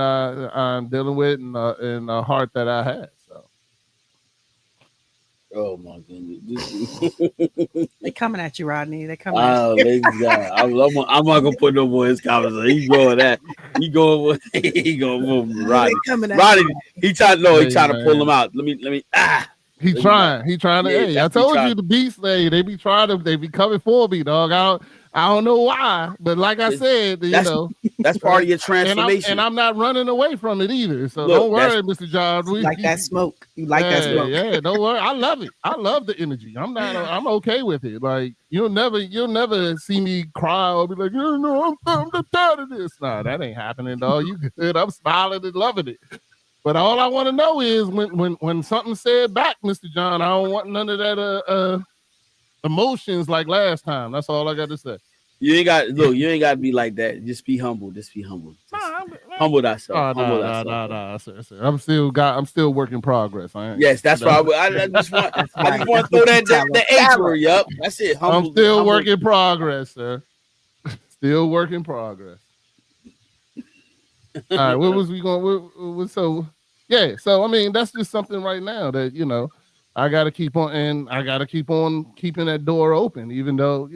I'm dealing with in a heart that I have. Oh my goodness! They coming at you, Rodney. They coming. Oh, ladies and gentlemen, I'm not gonna put no more in his conversation. He going that. He going. He going. Rodney. Rodney. He trying to pull him out. Let me. He trying to. Yeah, hey, I told you the beast. They be coming for me, dog. I don't know why, but like I said, that's part of your transformation. And I'm not running away from it either. So don't worry, Mr. John. You like that smoke. You like that smoke. Yeah, don't worry. I love it. I love the energy. I'm okay with it. Like you'll never see me cry or be like, I'm tired of this. Nah, that ain't happening, dog. You good. I'm smiling and loving it. But all I want to know is when something's said back, Mr. John, I don't want none of that emotions like last time. That's all I got to say. You ain't got to be like that. Just be humble. Humble thyself. Sir. I'm still work in progress. Yes, that's why I just want to throw that H word. Yup, that's it. I'm still work in progress, sir. Still work in progress. All right, what was we going? So I mean, that's just something right now that I got to keep on, and I got to keep on keeping that door open, even though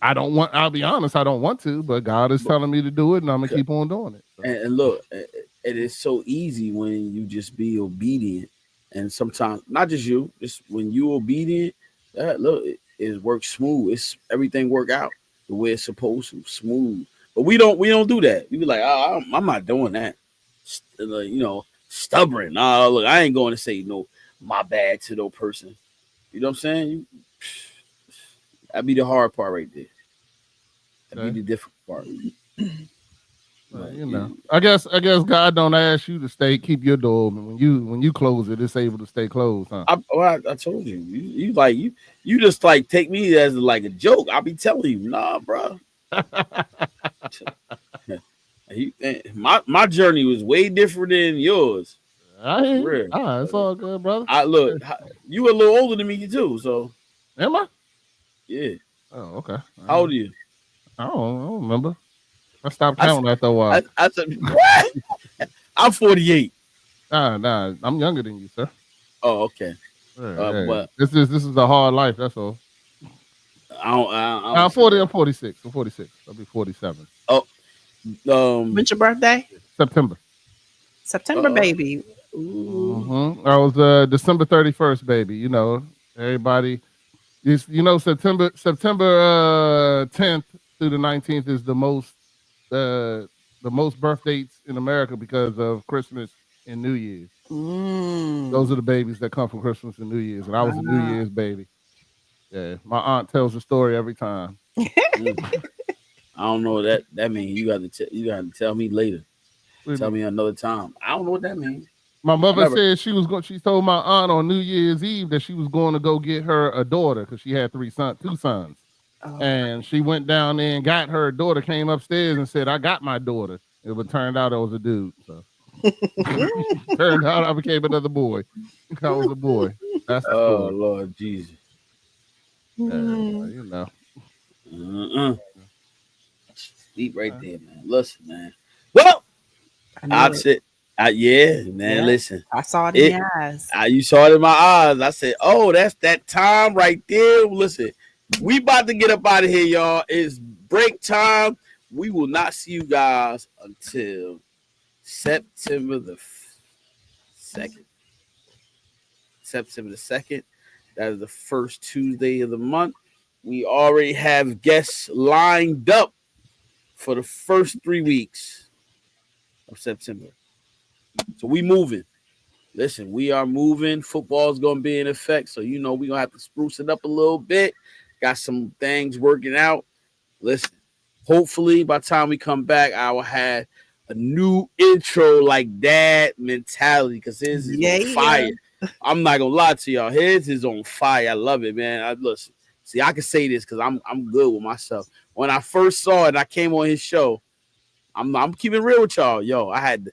I don't want. I'll be honest, I don't want to, but God is telling me to do it, and I'm gonna keep on doing it. So. And look, it is so easy when you just be obedient, and sometimes not just you, just when you obedient, look, it works smooth. Everything work out the way it's supposed to, smooth. But we don't do that. We be like, I'm not doing that. Stubborn. Look, I ain't going to say no, my bad to no person. You know what I'm saying? That'd be the hard part right there. That'd be the difficult part. I guess God don't ask you to keep your door open. When you close it, it's able to stay closed, huh? I told you. You just like take me as like a joke. I'll be telling you, nah, bro. My journey was way different than yours. I hear you. Real. It's all good, brother. I look, you a little older than me too, so Am I? yeah. Oh, okay. How old are you? I don't remember. I stopped counting after a while. I said, what? I'm 48. Nah, I'm younger than you, sir. Oh, okay. Yeah. But this is a hard life. That's all. I'm 40. I'm 46. I'm 46. I'll be 47. When's your birthday? September. September, baby. Mm-hmm. I was December 31st, baby. You know, everybody. September 10th through the 19th is the most birth dates in America because of Christmas and New Year's. Those are the babies that come from Christmas and New Year's, and I was a New Year's baby. Yeah, my aunt tells the story every time. I don't know what that means. You got to tell me later. Tell me another time. I don't know what that means. My mother said she told my aunt on New Year's Eve that she was going to go get her a daughter because she had two sons. Oh. And she went down there and got her daughter, came upstairs and said, I got my daughter. It turned out it was a dude. So turned out I became another boy. I was a boy. That's the story. Lord Jesus. You know. Sleep right there, man. Listen, man. Well, I'd say, yeah, man. Yeah. Listen, I saw it in your eyes. You saw it in my eyes. I said, "Oh, that's that time right there." Listen, we about to get up out of here, y'all. It's break time. We will not see you guys until September the 2nd. September the 2nd. That is the first Tuesday of the month. We already have guests lined up for the first 3 weeks of September. So we moving. Listen, we are moving. Football's going to be in effect. So, we're going to have to spruce it up a little bit. Got some things working out. Listen, hopefully by the time we come back, I will have a new intro like Dad mentality because his is on fire. I'm not going to lie to y'all. His is on fire. I love it, man. Listen, see, I can say this because I'm good with myself. When I first saw it and I came on his show, I'm keeping it real with y'all. Yo, I had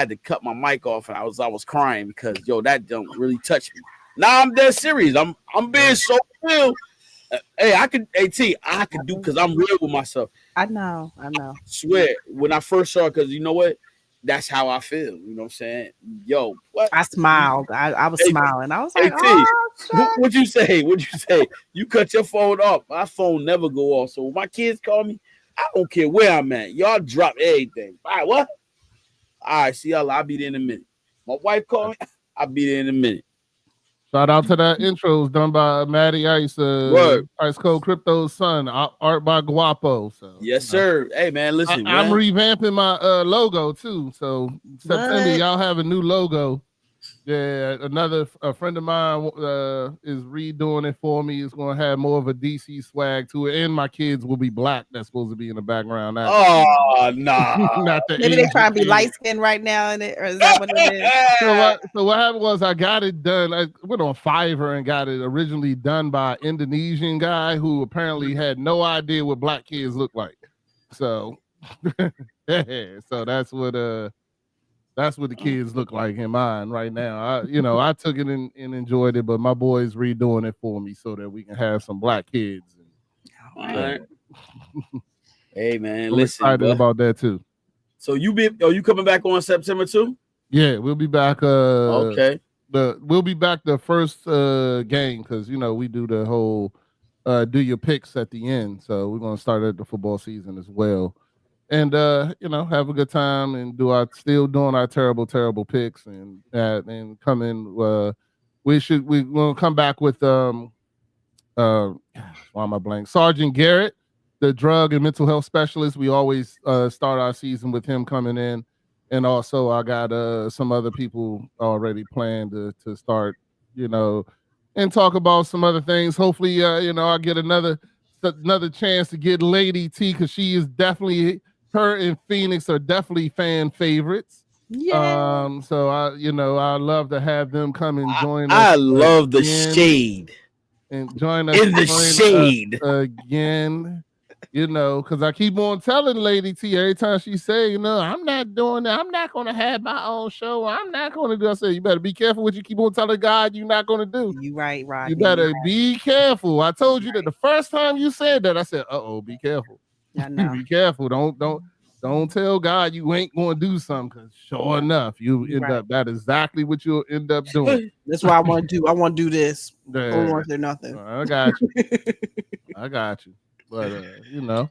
to cut my mic off and I was crying because that don't really touch me. Now I'm dead serious. I'm being so real. I could do because I'm real with myself. I know. Swear, when I first saw it, because you know what? That's how I feel. You know what I'm saying? Yo, what? I smiled. I was smiling. I was like, what'd you say? You cut your phone off. My phone never go off. So when my kids call me, I don't care where I'm at. Y'all drop everything. All right, what? All right, see y'all. I'll be there in a minute. My wife called me. I'll be there in a minute. Shout out to that intro done by Matty Ice, Ice Cold Crypto's son, art by Guapo. So yes, sir. Hey man, listen. I'm revamping my logo too. So September, y'all have a new logo. Yeah, a friend of mine is redoing it for me. It's going to have more of a DC swag to it, and my kids will be black. That's supposed to be in the background. Oh, nah. Not the maybe they're trying to be light skinned right now, or is that what it is? So what happened was I got it done. I went on Fiverr and got it originally done by an Indonesian guy who apparently had no idea what black kids look like. So, so that's what the kids look like in mine right now. I took it and enjoyed it, but my boy's redoing it for me so that we can have some black kids. All right. Hey man, I'm listen, excited about that too. So you coming back on September 2? Yeah, we'll be back. Okay. We'll be back the first game because we do the whole do your picks at the end. So we're gonna start at the football season as well. And have a good time and still doing our terrible picks and come in. We're gonna come back with why am I blank? Sergeant Garrett, the drug and mental health specialist. We always start our season with him coming in, and also I got some other people already planned to start, and talk about some other things. Hopefully, I get another chance to get Lady T because she is definitely. Her and Phoenix are definitely fan favorites. Yeah. So I love to have them come and join us. I love the shade. And join us in the shade again. You know, because I keep on telling Lady T every time she say, you know, I'm not doing that. I'm not going to have my own show. I'm not going to do. I say, you better be careful what you keep on telling God you're not going to do. You right, Rodney. You better be careful. I told you Right. that the first time you said that, I said, be careful. I know. Be careful. Don't tell God you ain't going to do something, because sure enough, you end up, that is exactly what you'll end up doing. That's what I want to do. I want to do this. Yeah. I don't want to do nothing. I got you. I got you. But, you know,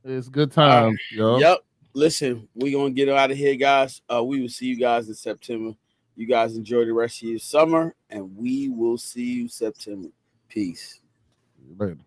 it's good times, yo. Yep. Listen, we're going to get out of here, guys. We will see you guys in September. You guys enjoy the rest of your summer, and we will see you September. Peace. Later.